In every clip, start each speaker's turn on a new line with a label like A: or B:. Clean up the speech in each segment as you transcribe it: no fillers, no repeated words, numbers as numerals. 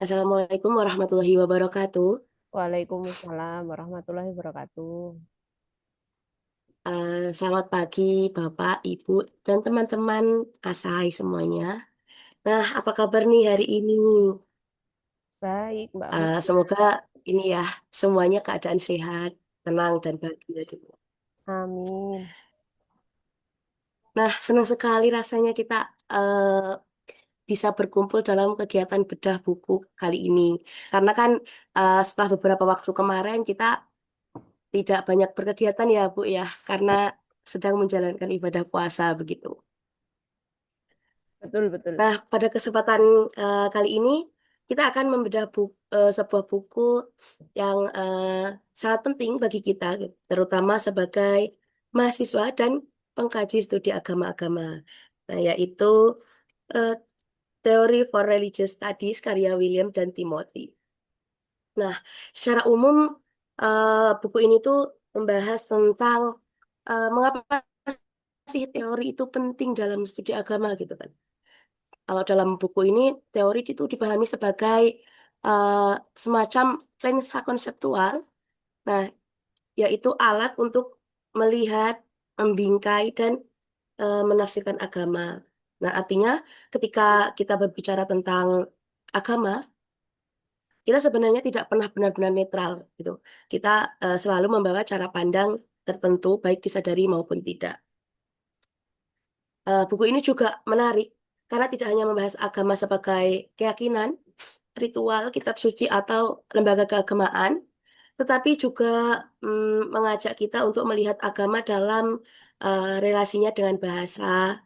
A: Assalamualaikum warahmatullahi wabarakatuh.
B: Waalaikumsalam warahmatullahi wabarakatuh.
A: Selamat pagi Bapak, Ibu, dan teman-teman Asai semuanya. Nah, apa kabar nih hari ini?
B: Baik, Mbak Husna.
A: Semoga ini ya semuanya keadaan sehat, tenang dan bahagia gitu.
B: Amin.
A: Nah, senang sekali rasanya kita bisa berkumpul dalam kegiatan bedah buku kali ini. Karena kan setelah beberapa waktu kemarin kita tidak banyak berkegiatan ya Bu ya, karena sedang menjalankan ibadah puasa begitu.
B: Betul, betul.
A: Nah, pada kesempatan kali ini kita akan membedah sebuah buku yang sangat penting bagi kita, gitu, terutama sebagai mahasiswa dan pengkaji studi agama-agama. Nah, yaitu eh, Theory for Religious Studies karya William dan Timothy. Nah, secara umum buku ini tuh membahas tentang mengapa sih teori itu penting dalam studi agama gitu kan. Kalau dalam buku ini, teori itu dipahami sebagai eh, semacam lensa konseptual, nah, yaitu alat untuk melihat, membingkai, dan menafsirkan agama. Nah, artinya ketika kita berbicara tentang agama, kita sebenarnya tidak pernah benar-benar netral gitu. Kita selalu membawa cara pandang tertentu, baik disadari maupun tidak. Buku ini juga menarik karena tidak hanya membahas agama sebagai keyakinan, ritual, kitab suci, atau lembaga keagamaan, tetapi juga mengajak kita untuk melihat agama dalam relasinya dengan bahasa,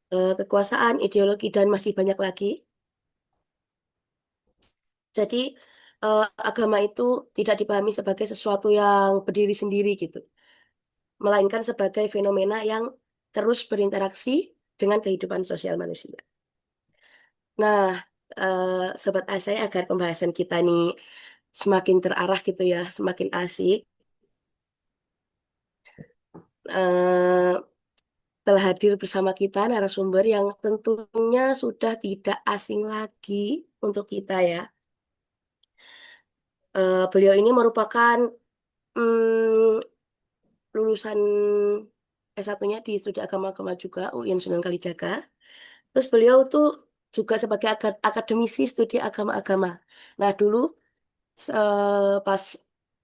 A: kekuasaan, ideologi, dan masih banyak lagi. Jadi, agama itu tidak dipahami sebagai sesuatu yang berdiri sendiri gitu, melainkan sebagai fenomena yang terus berinteraksi dengan kehidupan sosial manusia. Nah, Sobat Asai, agar pembahasan kita nih semakin terarah gitu ya, semakin asik, eh, telah hadir bersama kita narasumber yang tentunya sudah tidak asing lagi untuk kita ya. Beliau ini merupakan mm, lulusan S1-nya di Studi Agama-Agama juga, UIN Sunan Kalijaga. Terus beliau tuh juga sebagai akademisi studi agama-agama. Nah, dulu pas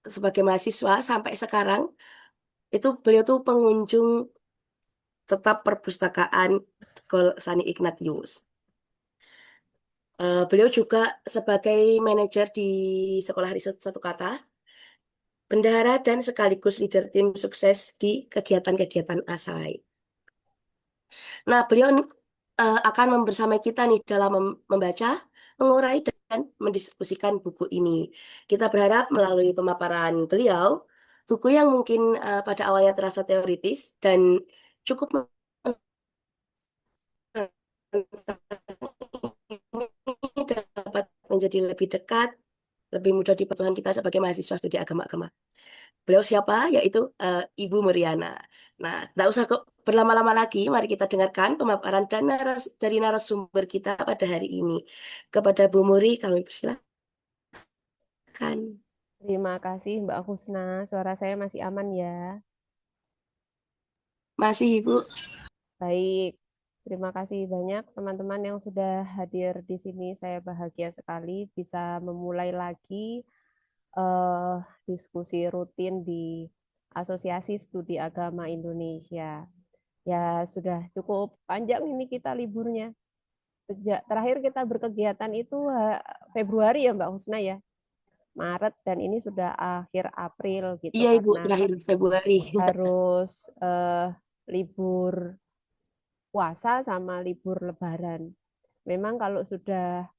A: sebagai mahasiswa sampai sekarang itu beliau tuh pengunjung tetap perpustakaan Sani Ignatius. Beliau juga sebagai manajer di Sekolah Riset Satu Kata, bendahara dan sekaligus leader tim sukses di kegiatan-kegiatan ASAI. Nah, beliau akan membersamai kita nih dalam membaca, mengurai, dan mendiskusikan buku ini. Kita berharap melalui pemaparan beliau, buku yang mungkin pada awalnya terasa teoritis dan cukup ini dapat menjadi lebih dekat, lebih mudah di Tuhan kita sebagai mahasiswa studi agama-agama. Beliau siapa? Yaitu Ibu Meriana. Nah, tidak usah kok berlama-lama lagi, mari kita dengarkan pemaparan dan dari narasumber kita pada hari ini. Kepada Bu Muri, kami persilakan.
B: Terima kasih, Mbak Husna. Suara saya masih aman ya.
A: Masih, Ibu.
B: Baik. Terima kasih banyak teman-teman yang sudah hadir di sini. Saya bahagia sekali bisa memulai lagi eh, diskusi rutin di Asosiasi Studi Agama Indonesia. Ya, sudah cukup panjang ini kita liburnya. Sejak terakhir kita berkegiatan itu Februari ya Mbak Husna ya. Maret dan ini sudah akhir April gitu
A: Iya, Ibu,
B: karena
A: terakhir Februari.
B: harus libur puasa sama libur Lebaran. Memang kalau sudah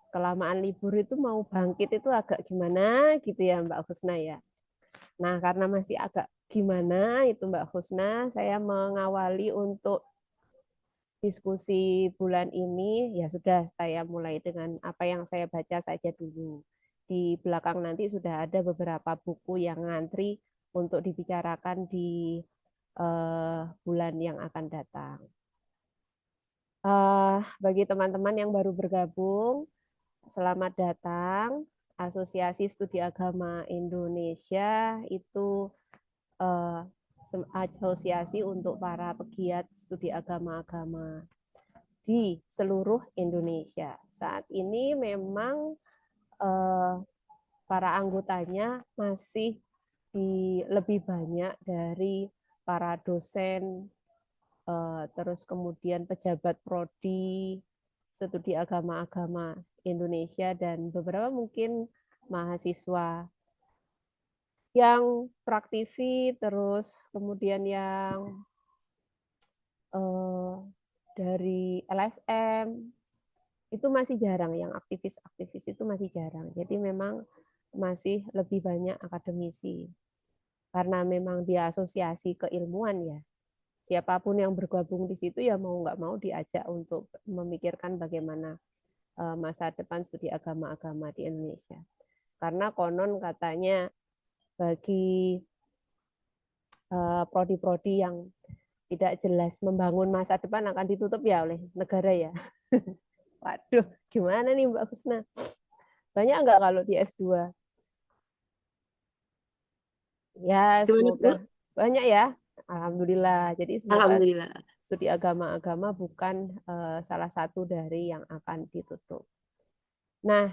B: kelamaan libur itu mau bangkit itu agak gimana gitu ya Mbak Husna ya. Nah karena masih agak gimana itu Mbak Husna, saya mengawali untuk diskusi bulan ini ya sudah saya mulai dengan apa yang saya baca saja dulu. Di belakang nanti sudah ada beberapa buku yang ngantri untuk dibicarakan di bulan yang akan datang. Bagi teman-teman yang baru bergabung, Selamat datang Asosiasi Studi Agama Indonesia. Itu eh, asosiasi untuk para pegiat studi agama-agama di seluruh Indonesia. Saat ini memang eh, para anggotanya masih lebih banyak dari para dosen, terus kemudian pejabat prodi, studi agama-agama Indonesia, dan beberapa mungkin mahasiswa yang praktisi, terus kemudian yang eh, dari LSM, itu masih jarang, yang aktivis-aktivis itu masih jarang. Jadi memang masih lebih banyak akademisi. Karena memang dia asosiasi keilmuan ya. Siapapun yang bergabung di situ ya mau nggak mau diajak untuk memikirkan bagaimana masa depan studi agama-agama di Indonesia. Karena konon katanya bagi prodi-prodi yang tidak jelas membangun masa depan akan ditutup ya oleh negara ya. Waduh, gimana nih Mbak Husna? Banyak nggak kalau di S2? Ya,
A: Gimana,
B: semoga
A: Bu?
B: banyak ya. Alhamdulillah. Jadi semoga
A: Alhamdulillah.
B: studi agama-agama bukan salah satu dari yang akan ditutup. Nah,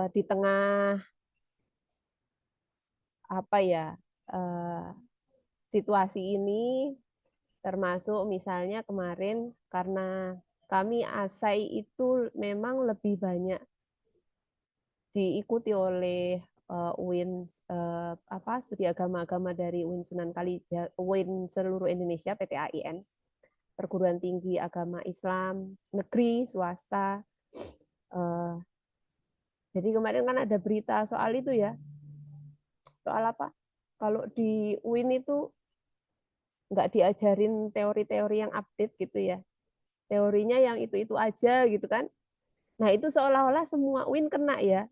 B: di tengah apa ya eh, situasi ini, termasuk misalnya kemarin karena kami ASAI itu memang lebih banyak diikuti oleh UIN apa studi agama-agama dari UIN Sunan Kalijaga, UIN seluruh Indonesia PTAIN, perguruan tinggi agama Islam negeri swasta. Eh, jadi kemarin kan ada berita soal itu ya, soal apa? Kalau di UIN itu nggak diajarin teori-teori yang update gitu ya, teorinya yang itu aja gitu kan. Nah itu seolah-olah semua UIN kena ya,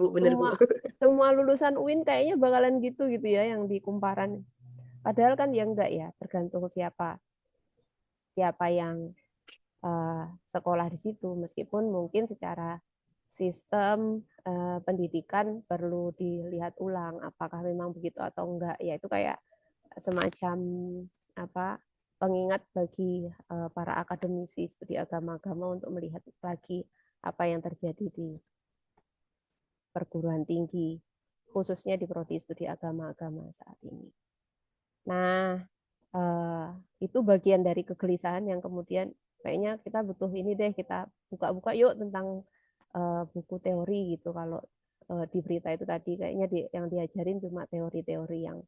A: Bu, bener, Bu.
B: semua semua lulusan UIN kayaknya bakalan gitu gitu ya yang di kumparan. Padahal kan ya enggak ya, tergantung siapa siapa yang uh, sekolah di situ. Meskipun mungkin secara sistem pendidikan perlu dilihat ulang apakah memang begitu atau enggak. Ya itu kayak semacam apa pengingat bagi para akademisi studi agama-agama untuk melihat lagi apa yang terjadi di perguruan tinggi, khususnya di prodi studi agama-agama saat ini. Nah, eh, itu bagian dari kegelisahan yang kemudian kayaknya kita butuh ini deh, kita buka-buka yuk tentang buku teori gitu. Kalau di berita itu tadi kayaknya yang diajarin cuma teori-teori yang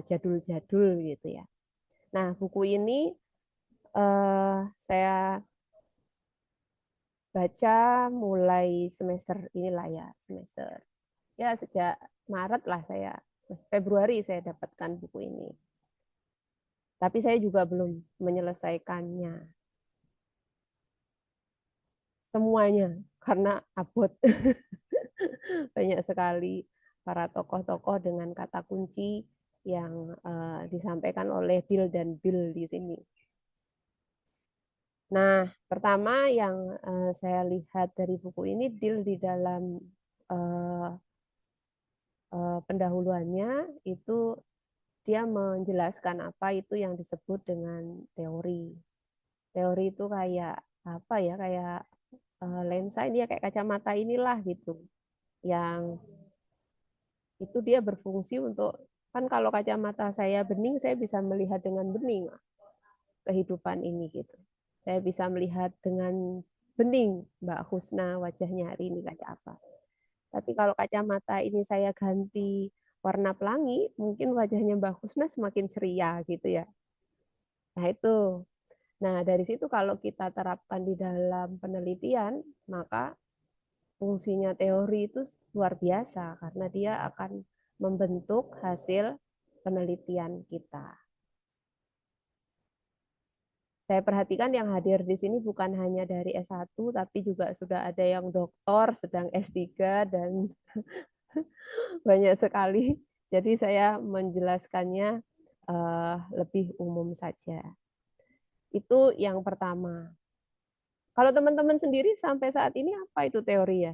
B: jadul-jadul gitu ya. Nah, buku ini saya baca mulai semester inilah ya, semester ya sejak Maret lah saya, Februari saya dapatkan buku ini. Tapi saya juga belum menyelesaikannya semuanya karena abot. Banyak sekali para tokoh-tokoh dengan kata kunci yang disampaikan oleh Bill dan Bill di sini. Nah, pertama yang saya lihat dari buku ini, Bill di dalam uh, pendahuluannya itu dia menjelaskan apa itu yang disebut dengan teori. Teori itu kayak apa ya, kayak lensa ini ya, kayak kacamata inilah gitu. Yang itu dia berfungsi untuk, kan kalau kacamata saya bening, saya bisa melihat dengan bening kehidupan ini gitu. Saya bisa melihat dengan bening Mbak Husna wajahnya hari ini kayak apa. Tapi kalau kacamata ini saya ganti warna pelangi, mungkin wajahnya Mbak Husna semakin ceria gitu ya. Nah itu. Nah dari situ kalau kita terapkan di dalam penelitian, maka fungsinya teori itu luar biasa karena dia akan membentuk hasil penelitian kita. Saya perhatikan yang hadir di sini bukan hanya dari S1, tapi juga sudah ada yang doktor, sedang S3, dan banyak sekali. Jadi saya menjelaskannya lebih umum saja. Itu yang pertama. Kalau teman-teman sendiri sampai saat ini apa itu teori ya?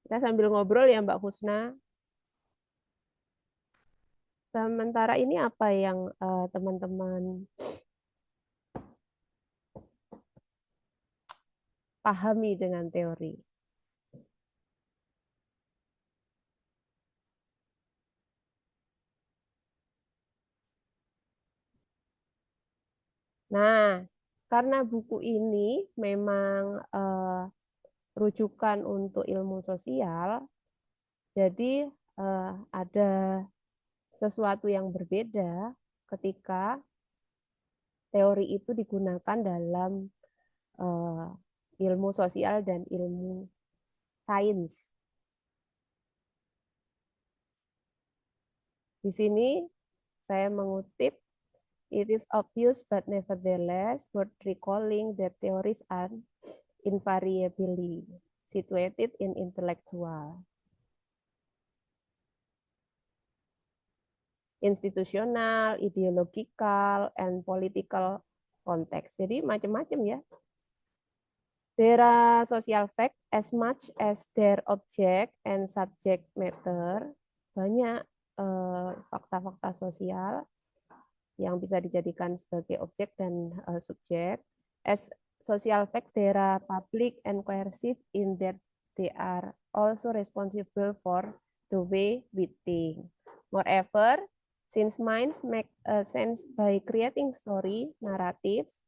B: Kita sambil ngobrol ya Mbak Husna. Sementara ini apa yang teman-teman pahami dengan teori? Nah, karena buku ini memang rujukan untuk ilmu sosial, jadi ada sesuatu yang berbeda ketika teori itu digunakan dalam eh, ilmu sosial dan ilmu sains. Di sini saya mengutip, it is obvious but nevertheless worth recalling that theories are invariably situated in intellectual, institutional, ideological, and political context. Jadi macam-macam ya. There are social fact as much as their object and subject matter. Banyak fakta-fakta sosial yang bisa dijadikan sebagai objek dan subjek. As social fact, there are public and coercive in that they are also responsible for the way we think. Moreover, since minds make sense by creating story, narratives,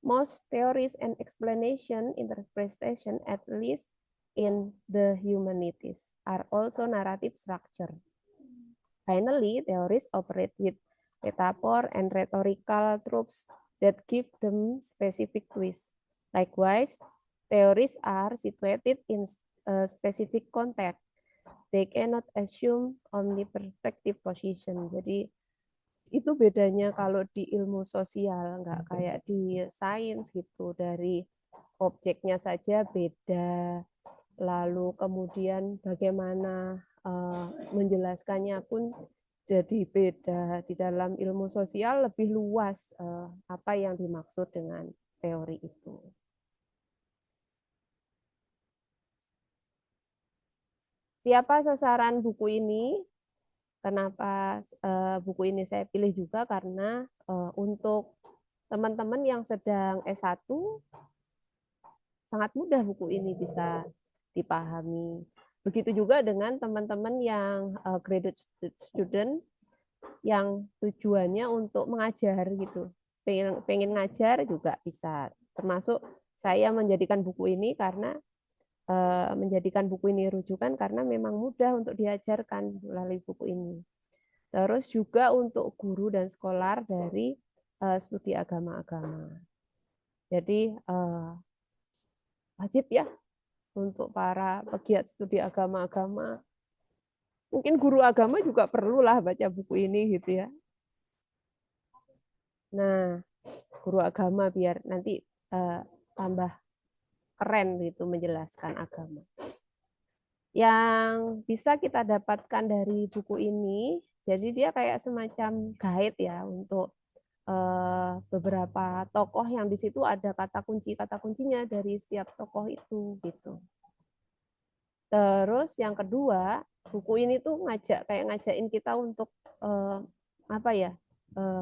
B: most theories and explanation, interpretation, at least in the humanities, are also narrative structure. Finally, theories operate with metaphor and rhetorical tropes that give them specific twists. Likewise, theories are situated in a specific context. They cannot assume only perspective position. Jadi itu bedanya kalau di ilmu sosial, nggak kayak di sains gitu, dari objeknya saja beda, lalu kemudian bagaimana menjelaskannya pun jadi beda. Di dalam ilmu sosial lebih luas apa yang dimaksud dengan teori itu. Siapa sasaran buku ini? Kenapa buku ini saya pilih juga karena untuk teman-teman yang sedang S1 sangat mudah buku ini bisa dipahami. Begitu juga dengan teman-teman yang graduate student yang tujuannya untuk mengajar gitu. Pengen ngajar juga bisa. Termasuk saya menjadikan buku ini karena menjadikan buku ini rujukan karena memang mudah untuk diajarkan melalui buku ini. Terus juga untuk guru dan sekolah dari studi agama-agama. Jadi wajib ya untuk para pegiat studi agama-agama. Mungkin guru agama juga perlulah baca buku ini gitu ya. Nah, guru agama biar nanti tambah keren gitu menjelaskan agama. Yang bisa kita dapatkan dari buku ini, jadi dia kayak semacam guide ya untuk beberapa tokoh yang di situ ada kata kuncinya dari setiap tokoh itu gitu. Terus yang kedua, buku ini tuh ngajakin kita untuk apa ya,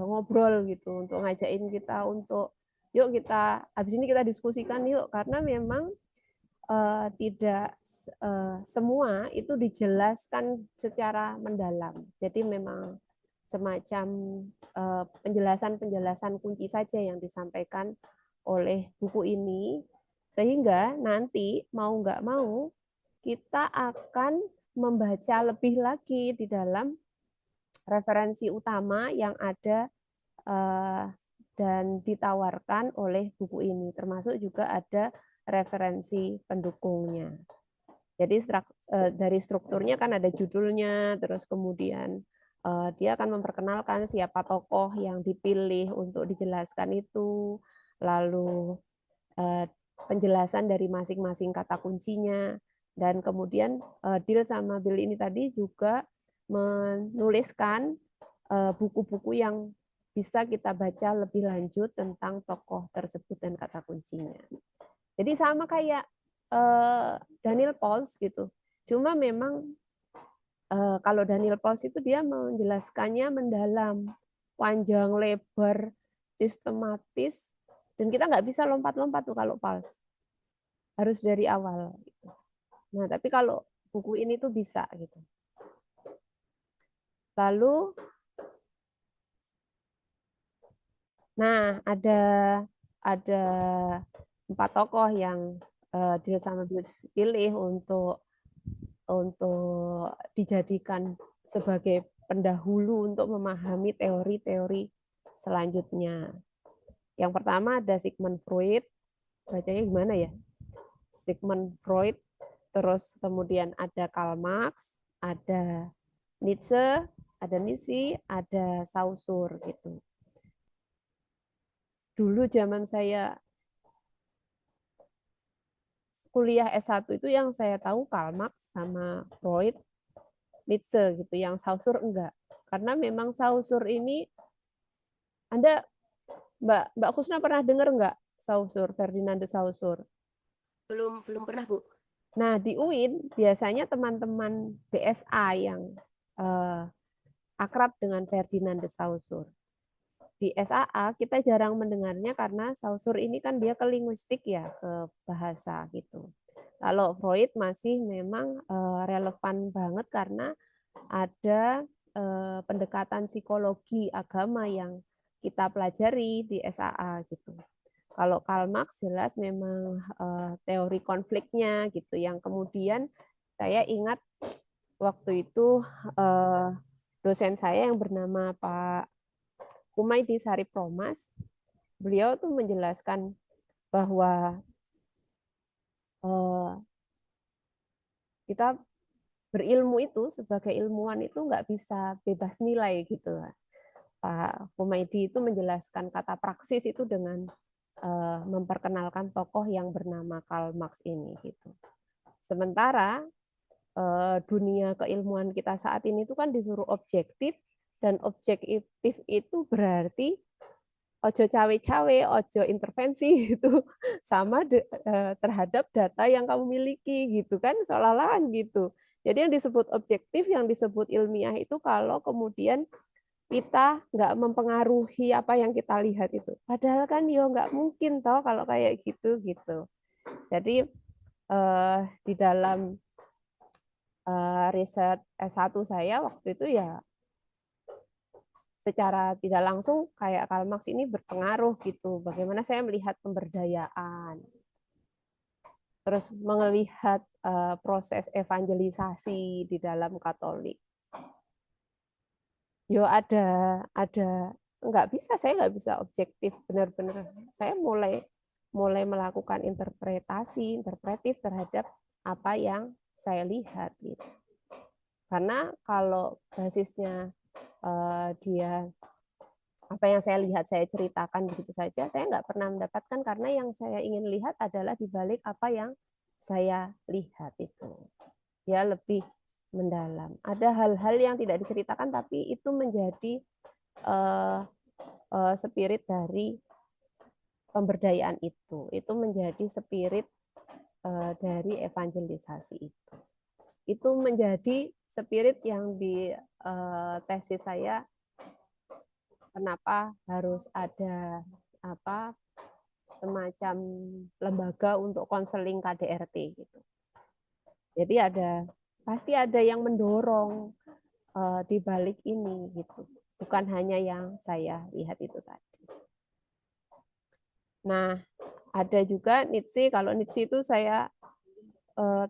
B: ngobrol gitu, untuk ngajakin kita untuk yuk kita habis ini kita diskusikan yuk, karena memang tidak semua itu dijelaskan secara mendalam. Jadi memang semacam penjelasan-penjelasan kunci saja yang disampaikan oleh buku ini, sehingga nanti mau nggak mau kita akan membaca lebih lagi di dalam referensi utama yang ada dan ditawarkan oleh buku ini, termasuk juga ada referensi pendukungnya. Jadi dari strukturnya kan ada judulnya, terus kemudian dia akan memperkenalkan siapa tokoh yang dipilih untuk dijelaskan itu, lalu penjelasan dari masing-masing kata kuncinya, dan kemudian Dil sama Bill ini tadi juga menuliskan buku-buku yang bisa kita baca lebih lanjut tentang tokoh tersebut dan kata kuncinya. Jadi sama kayak Daniel Pauls gitu. Cuma memang kalau Daniel Pauls itu dia menjelaskannya mendalam, panjang, lebar, sistematis, dan kita nggak bisa lompat-lompat tuh kalau Pauls. Harus dari awal. Nah, tapi kalau buku ini tuh bisa gitu. Lalu, nah ada 4 tokoh yang dia sama pilih untuk dijadikan sebagai pendahulu untuk memahami teori-teori selanjutnya. Yang pertama ada Sigmund Freud, bacanya gimana ya? Sigmund Freud, terus kemudian ada Karl Marx, ada Nietzsche, ada Saussure gitu. Dulu zaman saya kuliah S1 itu yang saya tahu Karl Marx sama Freud, Nietzsche gitu, yang Saussure enggak. Karena memang Saussure ini, Anda Mbak Kusna pernah dengar enggak Saussure, Ferdinand de Saussure?
A: Belum pernah, Bu.
B: Nah, di UIN biasanya teman-teman BSA yang eh, akrab dengan Ferdinand de Saussure. Di SAA kita jarang mendengarnya karena Saussure ini kan dia ke linguistik ya, ke bahasa gitu. Kalau Freud masih memang relevan banget karena ada pendekatan psikologi agama yang kita pelajari di SAA gitu. Kalau Karl Marx jelas memang teori konfliknya gitu, yang kemudian saya ingat waktu itu dosen saya yang bernama Pak Kumaydi Sarip Romas, beliau tuh menjelaskan bahwa kita berilmu itu sebagai ilmuwan itu nggak bisa bebas nilai gitu. Pak Kumaydi itu menjelaskan kata praksis itu dengan memperkenalkan tokoh yang bernama Karl Marx ini gitu. Sementara dunia keilmuan kita saat ini itu kan disuruh objektif, dan objektif itu berarti ojo cawe-cawe, ojo intervensi gitu, sama terhadap data yang kamu miliki gitu kan, seolah-olah gitu. Jadi yang disebut objektif, yang disebut ilmiah itu kalau kemudian kita nggak mempengaruhi apa yang kita lihat itu. Padahal kan yo nggak mungkin toh kalau kayak gitu gitu. Jadi di dalam riset S1 saya waktu itu ya secara tidak langsung kayak Karl Marx ini berpengaruh gitu. Bagaimana saya melihat pemberdayaan, terus melihat proses evangelisasi di dalam Katolik. Yo ada nggak bisa, saya nggak bisa objektif benar-benar. Saya mulai mulai melakukan interpretif terhadap apa yang saya lihat gitu. Karena kalau basisnya dia apa yang saya lihat saya ceritakan begitu saja, saya nggak pernah mendapatkan, karena yang saya ingin lihat adalah di balik apa yang saya lihat itu ya lebih mendalam. Ada hal-hal yang tidak diceritakan tapi itu menjadi spirit dari pemberdayaan itu menjadi spirit dari evangelisasi itu menjadi spirit yang di tesis saya. Kenapa harus ada apa semacam lembaga untuk konseling KDRT gitu. Jadi pasti ada yang mendorong di balik ini gitu. Bukan hanya yang saya lihat itu tadi. Nah, ada juga Nietzsche. Kalau Nietzsche itu saya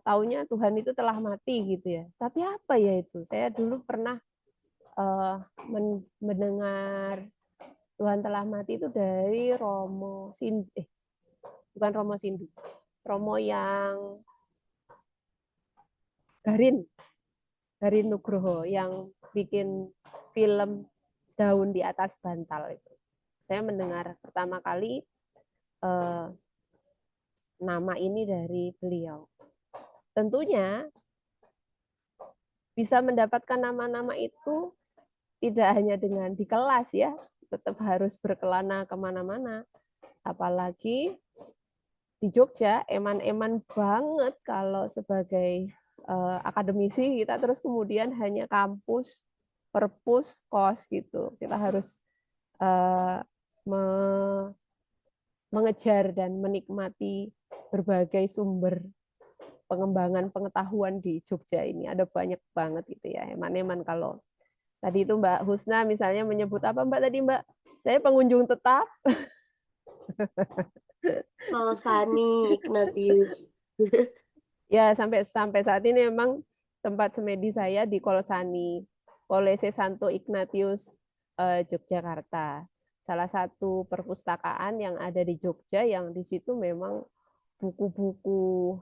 B: taunya Tuhan itu telah mati gitu ya. Tapi apa ya itu? Saya dulu pernah mendengar Tuhan telah mati itu dari Romo Sindu, bukan Romo Sindu, Romo yang Garin Nugroho yang bikin film Daun di Atas Bantal itu. Saya mendengar pertama kali nama ini dari beliau. Tentunya bisa mendapatkan nama-nama itu tidak hanya dengan di kelas ya, tetap harus berkelana kemana-mana. Apalagi di Jogja, eman-eman banget kalau sebagai akademisi kita terus kemudian hanya kampus, perpus, kos gitu. Kita harus uh, mengejar dan menikmati berbagai sumber pengembangan pengetahuan di Jogja ini. Ada banyak banget gitu ya, eman-eman. Kalau tadi itu Mbak Husna misalnya menyebut apa Mbak tadi Mbak? Saya pengunjung tetap.
A: Kalau Sani, Ignatius.
B: Ya, sampai sampai saat ini memang tempat semedi saya di Kolsani, Kolese Santo Ignatius, Yogyakarta. Salah satu perpustakaan yang ada di Jogja yang di situ memang buku-buku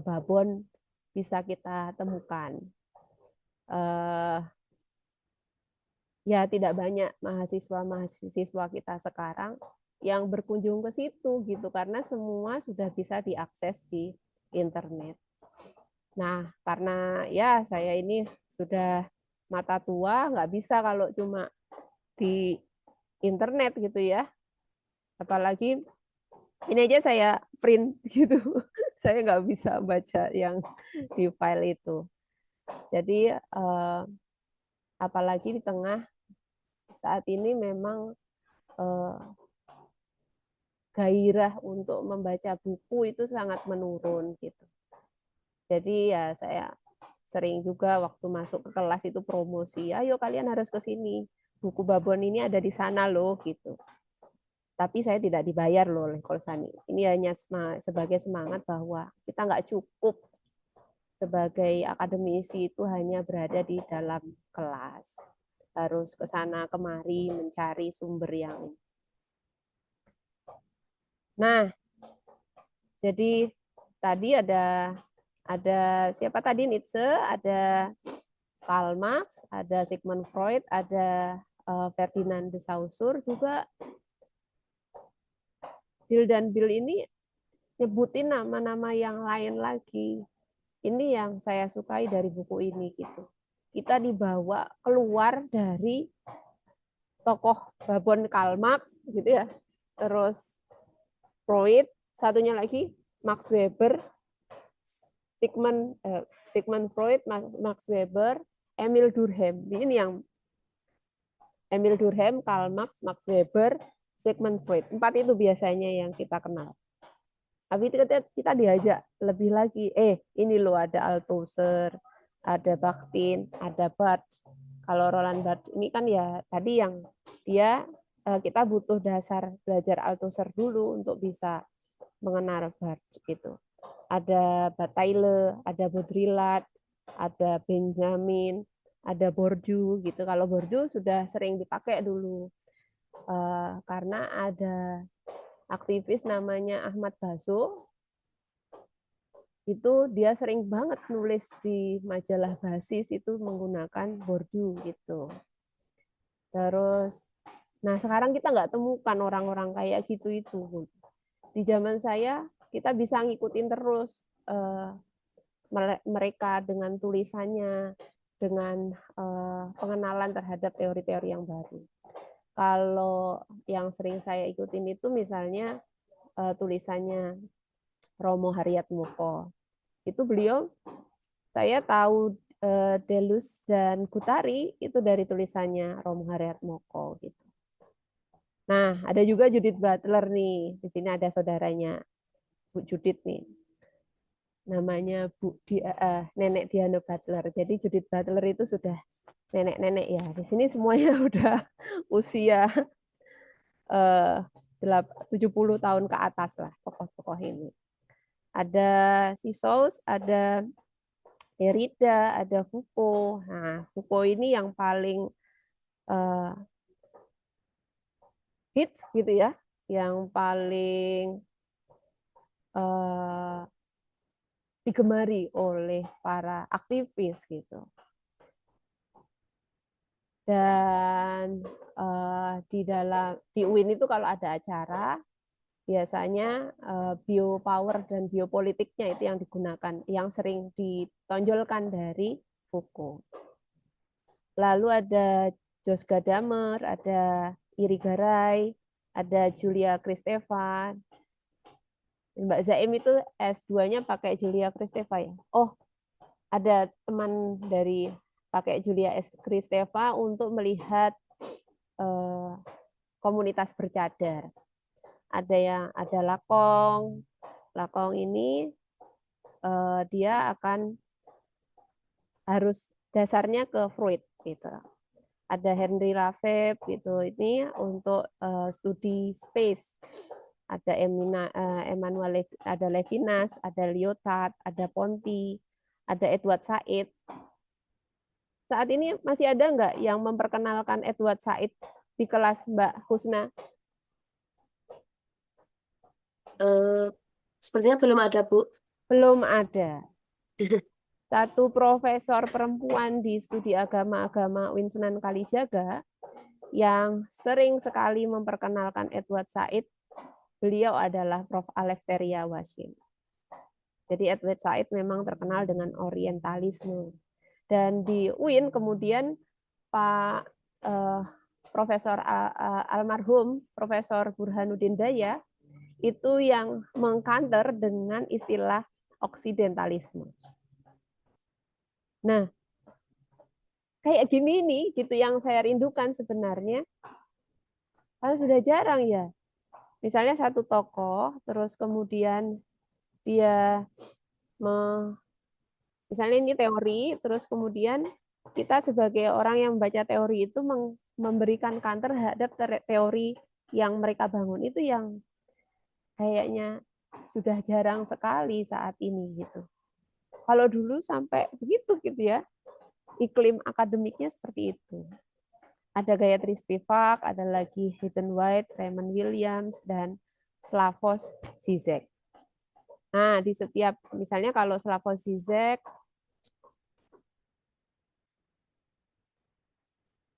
B: babon bisa kita temukan. Ya, tidak banyak mahasiswa-mahasiswa kita sekarang yang berkunjung ke situ gitu karena semua sudah bisa diakses di internet. Nah, karena ya saya ini sudah mata tua, nggak bisa kalau cuma di internet gitu ya. Apalagi ini aja saya print gitu. Saya nggak bisa baca yang di file itu. Jadi apalagi di tengah saat ini memang gairah untuk membaca buku itu sangat menurun gitu. Jadi ya saya sering juga waktu masuk ke kelas itu promosi, ayo kalian harus ke sini. Buku babon ini ada di sana loh gitu. Tapi saya tidak dibayar loh oleh Kolsani. Ini hanya sebagai semangat bahwa kita nggak cukup sebagai akademisi itu hanya berada di dalam kelas. Harus ke sana kemari mencari sumber yang. Nah, jadi tadi ada siapa tadi Nietzsche, ada Karl Marx, ada Sigmund Freud, ada Ferdinand de Saussure juga. Bill dan Bill ini nyebutin nama-nama yang lain lagi. Ini yang saya sukai dari buku ini gitu. Kita dibawa keluar dari tokoh babon Karl Marx gitu ya. Terus Freud, satunya lagi Max Weber, Sigmund Freud, Max Weber, Emil Durkheim. Ini yang Emil Durkheim, Karl Marx, Max Weber, Sigmund Freud. 4 itu biasanya yang kita kenal. Tapi kita diajak lebih lagi. Ini loh ada Althusser, ada Bakhtin, ada Barthes. Kalau Roland Barthes ini kan ya tadi yang dia kita butuh dasar belajar Althusser dulu untuk bisa mengenal Barthes gitu. Ada Bataille, ada Baudrillard, ada Benjamin, ada Bourdieu gitu. Kalau Bourdieu sudah sering dipakai dulu karena ada aktivis namanya Ahmad Baso. Itu dia sering banget nulis di majalah Basis itu menggunakan Bourdieu gitu. Terus, nah sekarang kita nggak temukan orang-orang kayak gitu itu. Di zaman saya kita bisa ngikutin terus mereka dengan tulisannya, dengan pengenalan terhadap teori-teori yang baru. Kalau yang sering saya ikutin itu misalnya tulisannya Romo Haryatmoko. Itu beliau, saya tahu Deleuze dan Guattari itu dari tulisannya Romo Haryatmoko gitu. Nah, ada juga Judith Butler nih. Di sini ada saudaranya Bu Judith nih. Namanya Nenek Diana Butler. Jadi Judith Butler itu sudah nenek-nenek ya. Di sini semuanya udah usia 70 tahun ke atas lah tokoh-tokoh ini. Ada Sisos, ada Derrida, ada Foucault. Nah, Foucault ini yang paling hits gitu ya, yang paling digemari oleh para aktivis gitu. Dan di UIN itu kalau ada acara biasanya biopower dan biopolitiknya itu yang digunakan, yang sering ditonjolkan dari Foucault. Lalu ada Jos Gadamer, ada Irigaray, ada Julia Kristeva. Mbak Zaim itu S2-nya pakai Julia Kristeva ya. Oh, ada teman dari pakai Julia Kristeva untuk melihat eh, komunitas bercadar. Ada Lakong. Lakong ini dia akan harus dasarnya ke Freud gitu. Ada Henry Lefebvre gitu. Ini untuk studi space. Ada Emmanuel ada Levinas, ada Lyotard, ada Ponti, ada Edward Said. Saat ini masih ada nggak yang memperkenalkan Edward Said di kelas Mbak Husna?
A: Eh, Sepertinya belum ada, Bu.
B: Belum ada. Satu profesor perempuan di studi agama-agama UIN Sunan Kalijaga yang sering sekali memperkenalkan Edward Said, beliau adalah Prof. Alefteria Wasim. Jadi Edward Said memang terkenal dengan orientalisme. Dan di UIN kemudian Pak Profesor almarhum Profesor Burhanuddin Daya itu yang mengkanter dengan istilah oksidentalisme. Nah, kayak gini nih gitu yang saya rindukan sebenarnya. Karena sudah jarang ya. Misalnya satu tokoh terus kemudian dia misalnya ini teori terus kemudian kita sebagai orang yang membaca teori itu memberikan counter terhadap teori yang mereka bangun itu yang kayaknya sudah jarang sekali saat ini gitu. Kalau dulu sampai begitu gitu ya, iklim akademiknya seperti itu. Ada Gayatri Spivak, ada lagi Hayden White, Raymond Williams, dan Slavoj Zizek. Nah, di setiap, misalnya kalau Slavoj Zizek,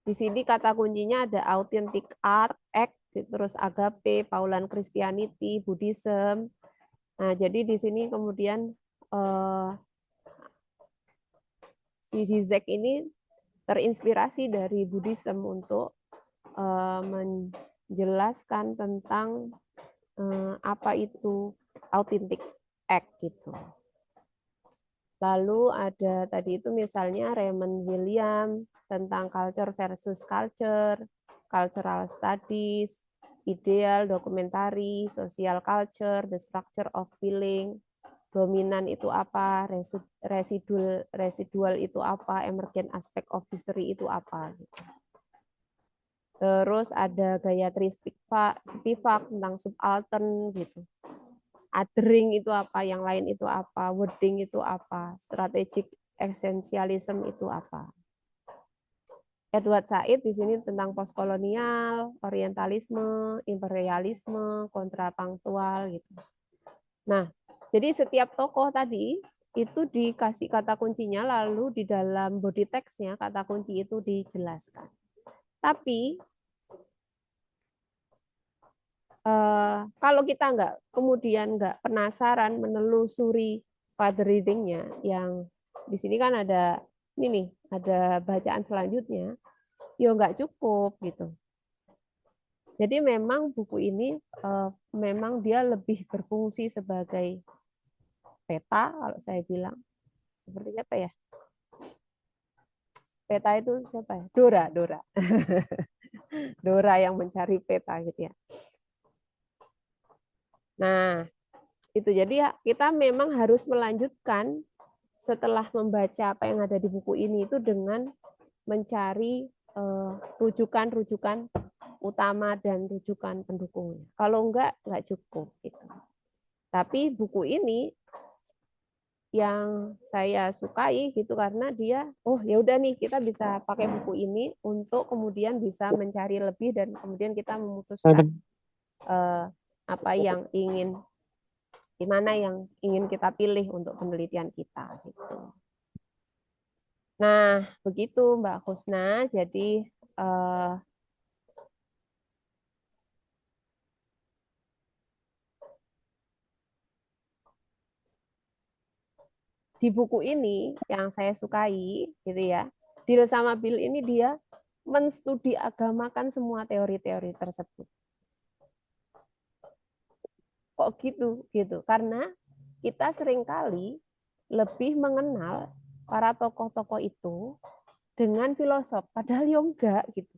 B: di sini kata kuncinya ada authentic art, act, terus agape, Pauline Christianity, Buddhism. Nah, jadi di sini kemudian si Zizek ini terinspirasi dari Buddhism untuk menjelaskan tentang apa itu authentic act gitu. Lalu ada tadi itu misalnya Raymond Williams tentang culture versus culture, cultural studies, ideal, dokumentari, social culture, the structure of feeling, dominan itu apa, residual itu apa, emergent aspect of history itu apa. Terus ada Gayatri Spivak tentang subaltern gitu. Othering itu apa, yang lain itu apa, wording itu apa, strategic essentialism itu apa. Edward Said di sini tentang postkolonial, orientalisme, imperialisme, kontrapunktual gitu. Nah, jadi setiap tokoh tadi itu dikasih kata kuncinya, lalu di dalam body text-nya kata kunci itu dijelaskan. Tapi kalau kita kemudian nggak penasaran menelusuri further reading-nya, yang di sini kan ada ini nih, ada bacaan selanjutnya, ya nggak cukup gitu. Jadi memang buku ini memang dia lebih berfungsi sebagai peta, kalau saya bilang. Seperti apa ya? Peta itu siapa ya? Dora. Dora yang mencari peta gitu ya. Nah, itu jadi ya kita memang harus melanjutkan setelah membaca apa yang ada di buku ini itu dengan mencari rujukan-rujukan utama dan rujukan pendukungnya. Kalau enggak cukup gitu. Tapi buku ini yang saya sukai gitu karena dia ya udah nih kita bisa pakai buku ini untuk kemudian bisa mencari lebih dan kemudian kita memutuskan apa yang di mana yang ingin kita pilih untuk penelitian kita gitu. Nah, begitu Mbak Husna. Jadi di buku ini yang saya sukai gitu ya, Deal sama Bill ini dia menstudi agamakan semua teori-teori tersebut. Kok gitu? Karena kita seringkali lebih mengenal para tokoh-tokoh itu dengan filosof, padahal ya enggak gitu.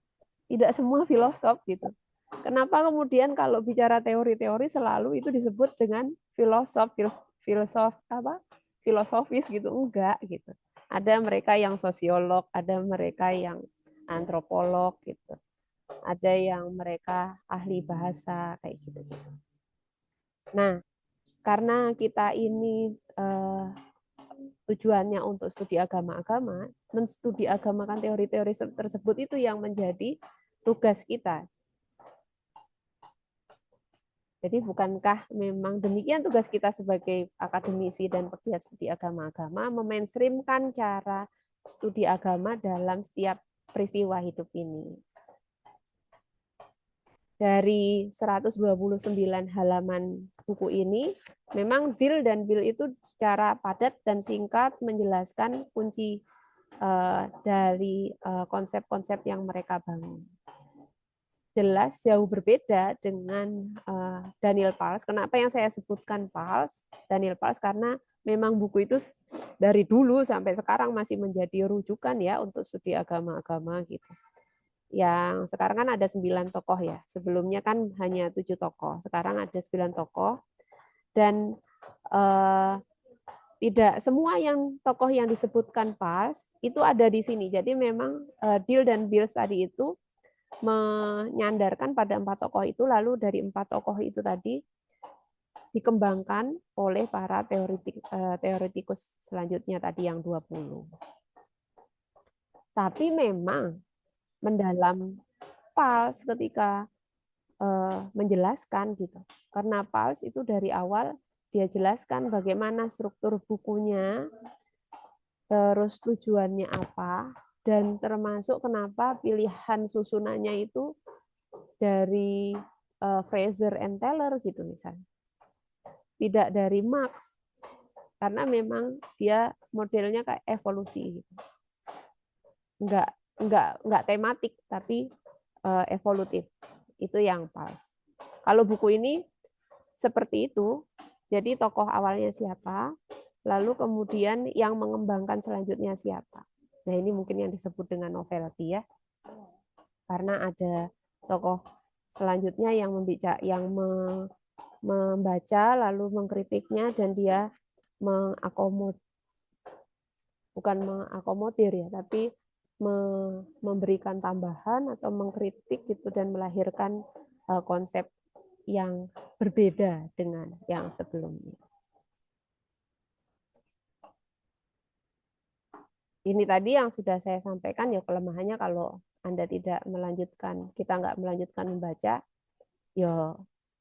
B: Tidak semua filosof gitu. Kenapa kemudian kalau bicara teori-teori selalu itu disebut dengan filosof apa? Filosofis gitu, enggak gitu. Ada mereka yang sosiolog, ada mereka yang antropolog gitu. Ada yang mereka ahli bahasa kayak gitu. Nah, karena kita ini tujuannya untuk studi agama-agama, menstudi agamakan teori-teori tersebut itu yang menjadi tugas kita. Jadi bukankah memang demikian tugas kita sebagai akademisi dan pegiat studi agama-agama memainstreamkan cara studi agama dalam setiap peristiwa hidup ini. Dari 129 halaman buku ini, memang Bill dan Bill itu secara padat dan singkat menjelaskan kunci dari konsep-konsep yang mereka bangun. Jelas jauh berbeda dengan Daniel Pals. Kenapa yang saya sebutkan Daniel Pals? Karena memang buku itu dari dulu sampai sekarang masih menjadi rujukan ya untuk studi agama-agama gitu. Yang sekarang kan ada 9 tokoh ya. Sebelumnya kan hanya 7 tokoh. Sekarang ada 9 tokoh. Dan tidak semua yang tokoh yang disebutkan Pals itu ada di sini. Jadi memang Dill dan Bills tadi itu menyandarkan pada 4 tokoh itu, lalu dari 4 tokoh itu tadi dikembangkan oleh para teoretikus selanjutnya tadi yang 20. Tapi memang mendalam Pals ketika menjelaskan gitu. Karena Pals itu dari awal dia jelaskan bagaimana struktur bukunya, terus tujuannya apa, dan termasuk kenapa pilihan susunannya itu dari Fraser and Taylor gitu misalnya. Tidak dari Marx, karena memang dia modelnya kayak evolusi gitu. Enggak tematik tapi evolutif. Itu yang pas. Kalau buku ini seperti itu, jadi tokoh awalnya siapa, lalu kemudian yang mengembangkan selanjutnya siapa. Nah ini mungkin yang disebut dengan novelty ya, karena ada tokoh selanjutnya yang membaca lalu mengkritiknya dan dia bukan mengakomodir ya, tapi memberikan tambahan atau mengkritik gitu dan melahirkan konsep yang berbeda dengan yang sebelumnya. Ini tadi yang sudah saya sampaikan ya, kelemahannya kalau Anda tidak melanjutkan, kita nggak melanjutkan membaca, ya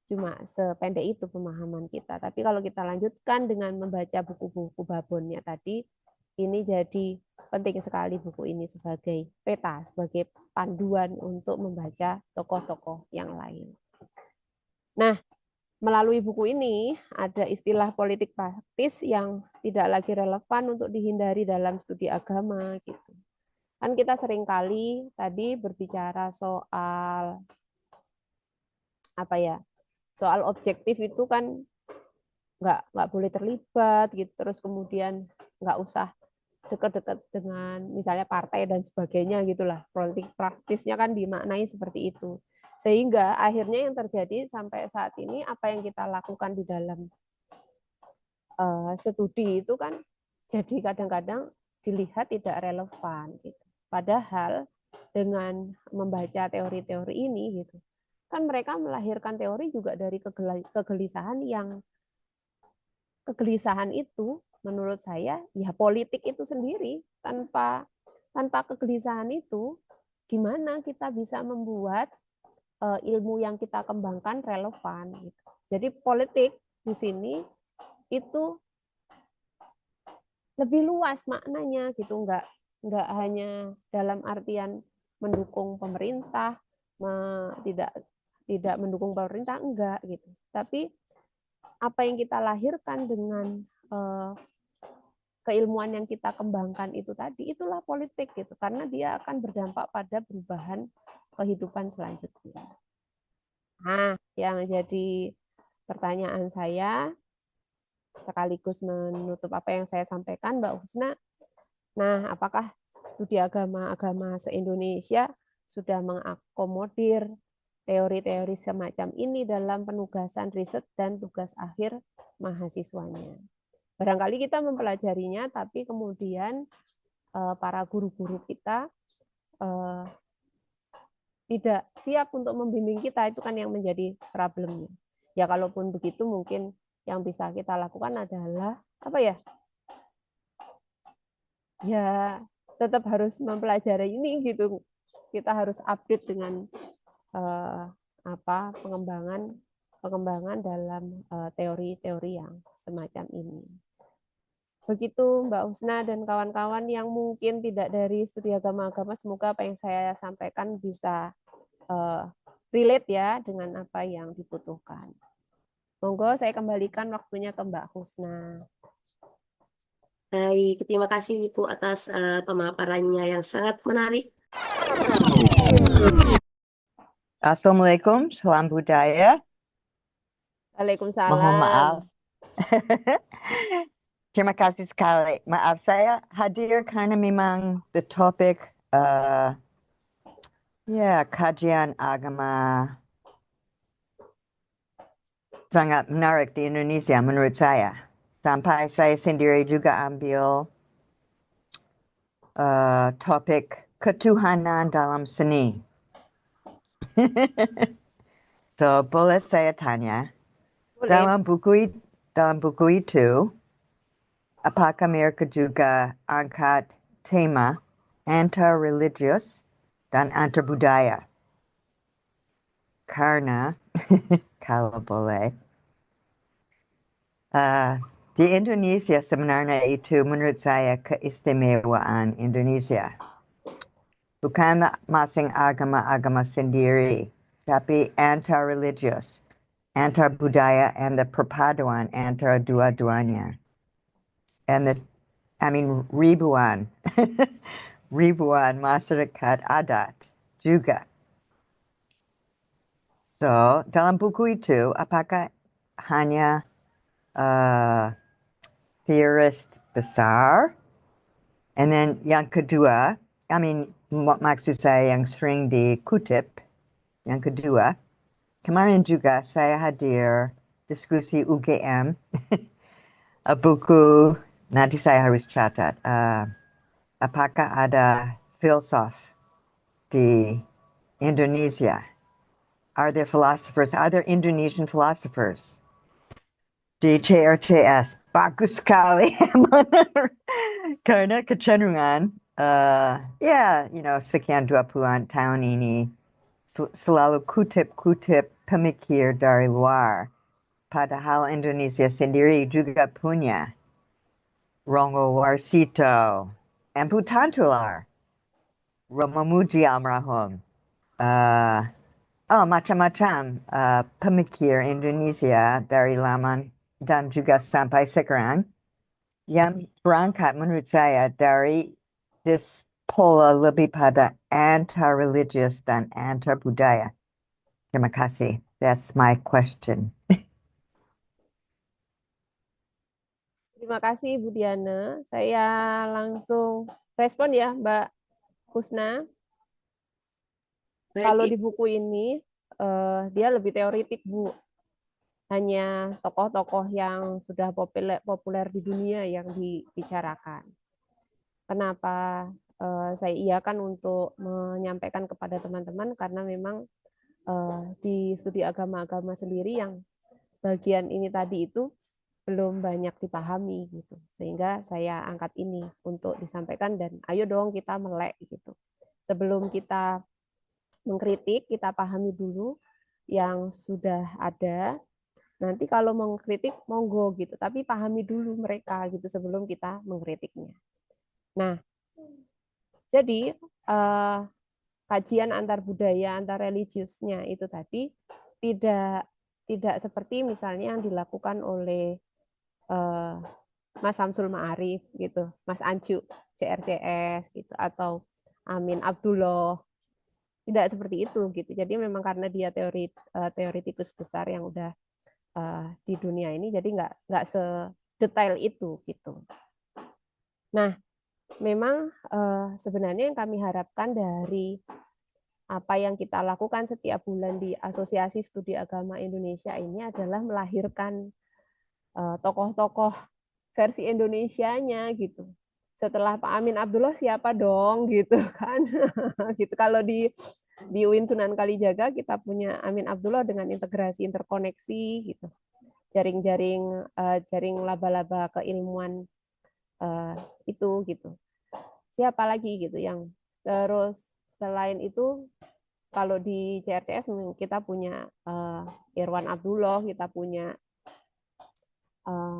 B: cuma sependek itu pemahaman kita. Tapi kalau kita lanjutkan dengan membaca buku-buku babonnya tadi, ini jadi penting sekali buku ini sebagai peta, sebagai panduan untuk membaca tokoh-tokoh yang lain. Nah, melalui buku ini ada istilah politik praktis yang tidak lagi relevan untuk dihindari dalam studi agama gitu. Kan kita seringkali tadi berbicara soal apa ya? Soal objektif itu kan nggak boleh terlibat gitu, terus kemudian nggak usah dekat-dekat dengan misalnya partai dan sebagainya gitulah. Politik praktisnya kan dimaknai seperti itu. Sehingga akhirnya yang terjadi sampai saat ini apa yang kita lakukan di dalam studi itu kan jadi kadang-kadang dilihat tidak relevan gitu. Padahal dengan membaca teori-teori ini gitu, kan mereka melahirkan teori juga dari kegelisahan yang kegelisahan itu menurut saya ya politik itu sendiri. Tanpa kegelisahan itu gimana kita bisa membuat ilmu yang kita kembangkan relevan gitu. Jadi politik di sini itu lebih luas maknanya gitu, nggak hanya dalam artian mendukung pemerintah, tidak tidak mendukung pemerintah enggak gitu, tapi apa yang kita lahirkan dengan keilmuan yang kita kembangkan itu tadi, itulah politik gitu, karena dia akan berdampak pada perubahan kehidupan selanjutnya. Nah, yang jadi pertanyaan saya sekaligus menutup apa yang saya sampaikan, Mbak Husna. Nah, apakah studi agama-agama se-Indonesia sudah mengakomodir teori-teori semacam ini dalam penugasan riset dan tugas akhir mahasiswanya? Barangkali kita mempelajarinya, tapi kemudian para guru-guru kita tidak siap untuk membimbing kita, itu kan yang menjadi problemnya. Ya kalaupun begitu mungkin yang bisa kita lakukan adalah apa ya? Ya tetap harus mempelajari ini gitu. Kita harus update dengan pengembangan dalam teori-teori yang semacam ini. Begitu Mbak Husna dan kawan-kawan yang mungkin tidak dari studi agama-agama, semoga apa yang saya sampaikan bisa relate ya dengan apa yang dibutuhkan. Monggo saya kembalikan waktunya ke Mbak Husna.
A: Baik, terima kasih Ibu atas pemaparannya yang sangat menarik.
C: Assalamualaikum, salam budaya. Mohon
B: Waalaikumsalam.
C: maaf. Terima kasih sekali. Maaf saya hadir karena memang the topic kajian agama sangat menarik di Indonesia menurut saya. Sampai saya sendiri juga ambil topik ketuhanan dalam seni. So boleh saya tanya,
B: Boleh.
C: dalam buku itu, apakah mereka juga angkat tema antar-religius dan antar-budaya? Karena, kalau boleh, di Indonesia sebenarnya itu menurut saya keistimewaan Indonesia. Bukan masing agama-agama sendiri, tapi antar-religius, antar-budaya, and the perpaduan antara dua-duanya. And ribuan masyarakat adat juga. So, dalam buku itu, apakah hanya theorist besar? And then yang kedua, maksud saya yang sering dikutip, yang kedua, kemarin juga saya hadir diskusi UGM, buku, nanti saya harus catat, apakah ada filsuf di Indonesia? Are there philosophers? Are there Indonesian philosophers? Di CRCS. Bagus sekali. Karena kecenderungan, sekian 20-an tahun ini, selalu kutip-kutip pemikir dari luar. Padahal Indonesia sendiri juga punya Rongo Warsito, Empu Tantular, Romo Muji almarhum, macam-macam pemikir Indonesia dari lama dan juga sampai sekarang yang berangkat menurut saya dari pola lebih pada antar-religius dan antar-budaya. Terima kasih. That's my question.
B: Terima kasih Bu Diana. Saya langsung respon ya Mbak Husna.
A: Baik,
B: Kalau
A: Ibu.
B: di buku ini dia lebih teoritik Bu. Hanya tokoh-tokoh yang sudah populer di dunia yang dibicarakan. Kenapa saya iakan untuk menyampaikan kepada teman-teman, karena memang di studi agama-agama sendiri yang bagian ini tadi itu belum banyak dipahami gitu, sehingga saya angkat ini untuk disampaikan dan ayo dong kita melek gitu. Sebelum kita mengkritik, kita pahami dulu yang sudah ada. Nanti kalau mengkritik monggo gitu, tapi pahami dulu mereka gitu sebelum kita mengkritiknya. Nah, jadi kajian antar budaya, antar religiusnya itu tadi tidak seperti misalnya yang dilakukan oleh Mas Samsul Ma'arif gitu, Mas Ancu CRCS gitu, atau Amin Abdullah. Tidak seperti itu gitu. Jadi memang karena dia teoritikus besar yang udah di dunia ini, jadi nggak sedetail itu gitu. Nah, memang sebenarnya yang kami harapkan dari apa yang kita lakukan setiap bulan di Asosiasi Studi Agama Indonesia ini adalah melahirkan tokoh-tokoh versi Indonesianya gitu. Setelah Pak Amin Abdullah siapa dong gitu kan? Gitu. Kalau di UIN Sunan Kalijaga kita punya Amin Abdullah dengan integrasi interkoneksi gitu. Jaring laba-laba keilmuan itu gitu. Siapa lagi gitu yang terus selain itu kalau di CRTS kita punya Irwan Abdullah, kita punya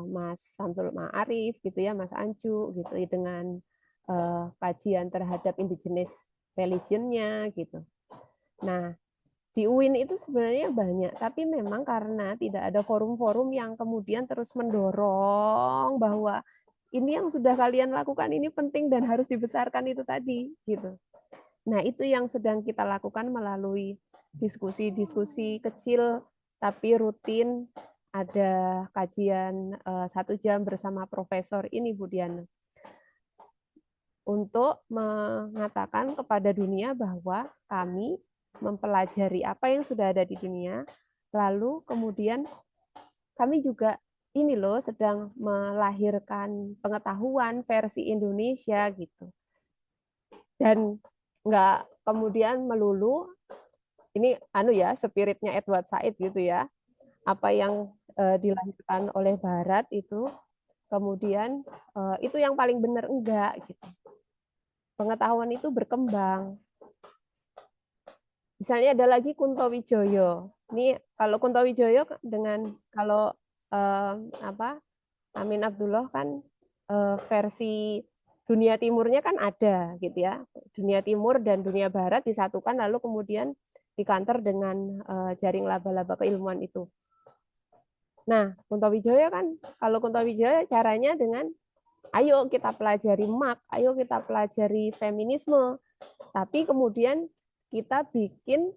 B: Mas Samsul Ma'arif gitu ya, Mas Ancu gitu dengan kajian terhadap indigenous religionnya gitu. Nah, di UIN itu sebenarnya banyak, tapi memang karena tidak ada forum-forum yang kemudian terus mendorong bahwa ini yang sudah kalian lakukan ini penting dan harus dibesarkan itu tadi gitu. Nah, itu yang sedang kita lakukan melalui diskusi-diskusi kecil tapi rutin. Ada kajian 1 jam bersama profesor ini, Bu Diana, untuk mengatakan kepada dunia bahwa kami mempelajari apa yang sudah ada di dunia, lalu kemudian kami juga ini loh sedang melahirkan pengetahuan versi Indonesia gitu. Dan nggak kemudian melulu ini spiritnya Edward Said gitu ya. Apa yang dilahirkan oleh Barat itu kemudian itu yang paling benar, enggak gitu. Pengetahuan itu berkembang. Misalnya ada lagi Kunto Wijoyo. Ini kalau Kunto Wijoyo dengan kalau Amin Abdullah kan versi dunia timurnya kan ada gitu ya. Dunia timur dan dunia barat disatukan lalu kemudian dikanter dengan jaring laba-laba keilmuan itu. Nah, Kunto Wijoyo kan kalau Kunto Wijoyo caranya dengan ayo kita pelajari Marx, ayo kita pelajari feminisme, tapi kemudian kita bikin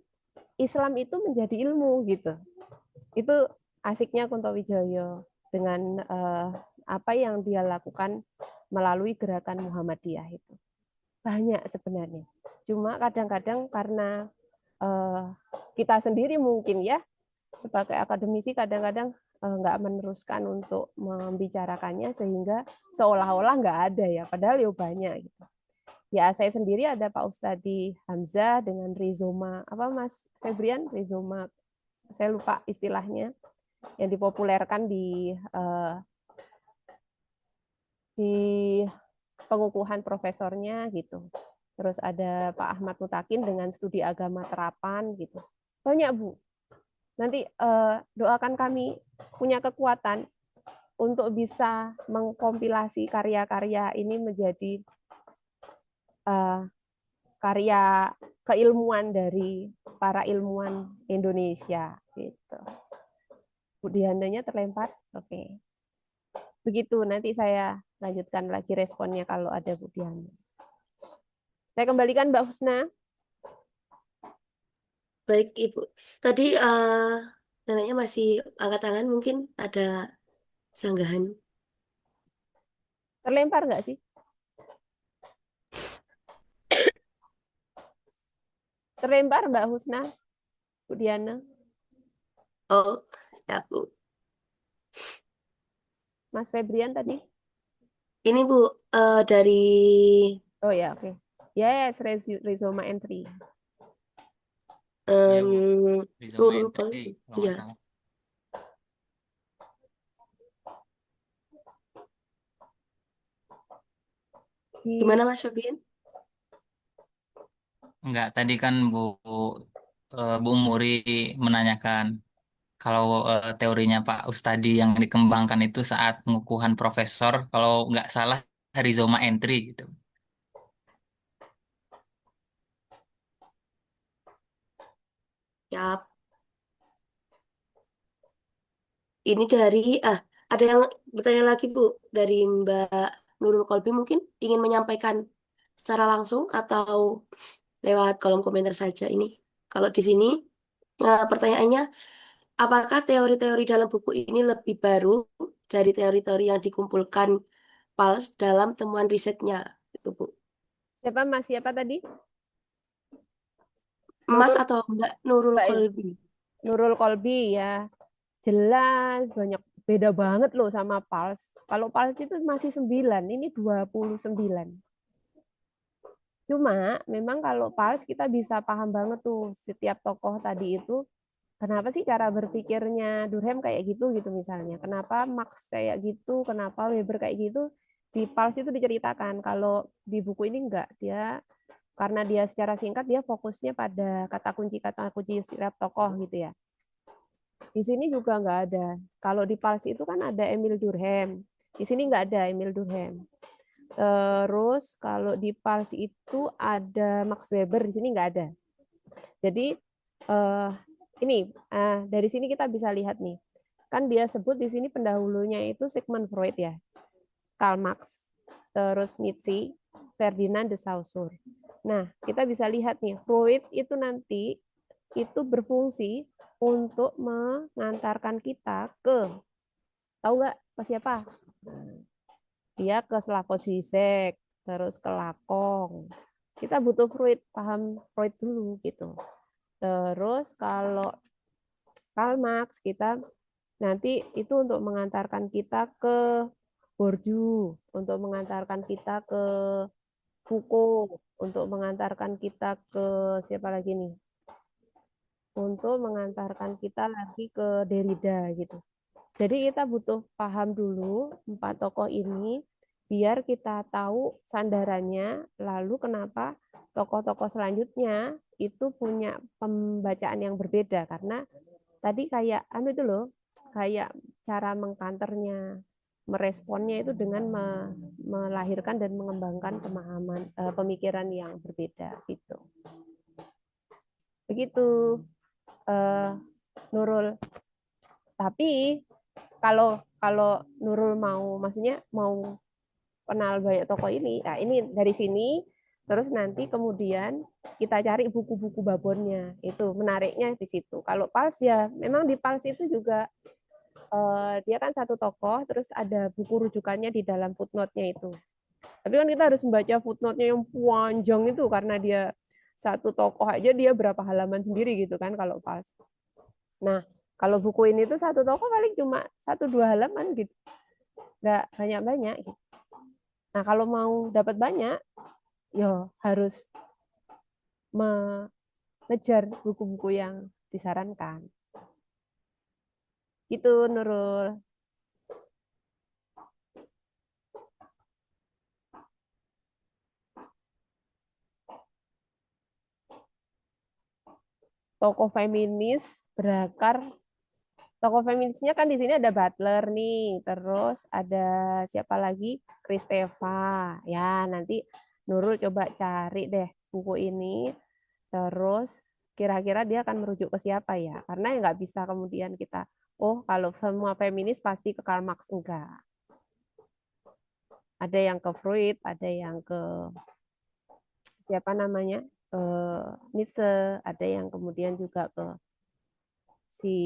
B: Islam itu menjadi ilmu gitu. Itu asiknya Kunto Wijoyo dengan apa yang dia lakukan melalui gerakan Muhammadiyah itu. Banyak sebenarnya. Cuma kadang-kadang karena kita sendiri mungkin ya sebagai akademisi kadang-kadang nggak meneruskan untuk membicarakannya sehingga seolah-olah nggak ada ya, padahal ya banyak gitu. Ya saya sendiri ada Pak Ustadi Hamzah dengan rizoma apa Mas Febrian, rizoma saya lupa istilahnya yang dipopulerkan di pengukuhan profesornya gitu. Terus ada Pak Ahmad Mutakin dengan studi agama terapan gitu. Banyak Bu. Nanti doakan kami punya kekuatan untuk bisa mengkompilasi karya-karya ini menjadi karya keilmuan dari para ilmuwan Indonesia gitu. Bu Diandanya terlempar. Oke. Begitu nanti saya lanjutkan lagi responnya kalau ada Bu Diana. Saya kembalikan Mbak Husna.
A: Baik, Ibu. Tadi neneknya masih angkat tangan, mungkin ada sanggahan.
B: Terlempar nggak sih? Terlempar Mbak Husna, Bu Diana,
A: Oh, siap, Bu.
B: Mas Febrian tadi.
A: Ini, Bu, dari
B: Oh ya, oke. Yes, rhizoma entry.
D: Iya, Bu. Rizoma
A: lupa.
D: entry, kalau
A: Ya,
D: nggak salah.
A: gimana Mas Fabian?
D: Enggak, tadi kan Bu Muri menanyakan kalau teorinya Pak Ustadi yang dikembangkan itu saat pengukuhan profesor, kalau nggak salah rizoma entry gitu.
A: Siap. Ini dari Ada yang bertanya lagi, Bu, dari Mbak Nurul Kolbi mungkin ingin menyampaikan secara langsung atau lewat kolom komentar saja ini. Kalau di sini pertanyaannya, apakah teori-teori dalam buku ini lebih baru dari teori-teori yang dikumpulkan PALS dalam temuan risetnya? Itu, Bu.
B: Siapa Mas? Siapa tadi?
A: Mas
B: Nurul,
A: atau Mbak Nurul
B: Mbak
A: Kolbi?
B: Nurul Kolbi ya. Jelas banyak beda banget loh sama PALS. Kalau PALS itu masih 9, ini 29. Cuma memang kalau PALS kita bisa paham banget tuh setiap tokoh tadi itu kenapa sih cara berpikirnya Durkheim kayak gitu gitu misalnya. Kenapa Marx kayak gitu, kenapa Weber kayak gitu. Di PALS itu diceritakan. Kalau di buku ini enggak, dia karena dia secara singkat dia fokusnya pada kata kunci setiap tokoh gitu ya. Di sini juga nggak ada. Kalau di PALS itu kan ada Emil Durkheim. Di sini nggak ada Emil Durkheim. Terus kalau di PALS itu ada Max Weber, di sini nggak ada. Jadi ini dari sini kita bisa lihat nih. Kan dia sebut di sini pendahulunya itu Sigmund Freud ya. Karl Marx, terus Nietzsche, Ferdinand de Saussure. Nah, kita bisa lihat nih, Freud itu nanti itu berfungsi untuk mengantarkan kita ke, tahu nggak ke siapa? Dia ke Slavoj Zizek, terus ke Lacan. Kita butuh Freud, paham Freud dulu gitu. Terus kalau Karl Marx kita nanti itu untuk mengantarkan kita ke Bourdieu, untuk mengantarkan kita ke Foucault, untuk mengantarkan kita ke siapa lagi nih? Untuk mengantarkan kita lagi ke Derrida gitu. Jadi kita butuh paham dulu 4 tokoh ini biar kita tahu sandarannya, lalu kenapa tokoh-tokoh selanjutnya itu punya pembacaan yang berbeda karena tadi kayak anu itu loh, kayak cara mengkanternya, meresponnya itu dengan melahirkan dan mengembangkan pemahaman pemikiran yang berbeda gitu. Begitu Nurul. Tapi kalau kalau Nurul mau maksudnya mau kenal banyak tokoh ini, nah ini dari sini terus nanti kemudian kita cari buku-buku babonnya. Itu menariknya di situ. Kalau Pals ya memang di Pals itu juga dia kan satu tokoh terus ada buku rujukannya di dalam footnote-nya itu. Tapi kan kita harus membaca footnote-nya yang panjang itu karena dia satu tokoh aja dia berapa halaman sendiri gitu kan kalau Pals. Nah, kalau buku ini tuh satu tokoh paling cuma 1-2 halaman gitu. Nggak banyak-banyak gitu. Nah, kalau mau dapat banyak, ya harus mengejar buku-buku yang disarankan. Gitu, Nurul. Tokoh feminis berakar. Tokoh feminisnya kan di sini ada Butler nih, terus ada siapa lagi? Kristeva. Ya, nanti Nurul coba cari deh buku ini. Terus kira-kira dia akan merujuk ke siapa ya? Karena ya nggak bisa kemudian kita, oh kalau semua feminis pasti ke Karl Marx. Enggak. Ada yang ke Freud, ada yang ke siapa namanya? Nietzsche, ada yang kemudian juga ke si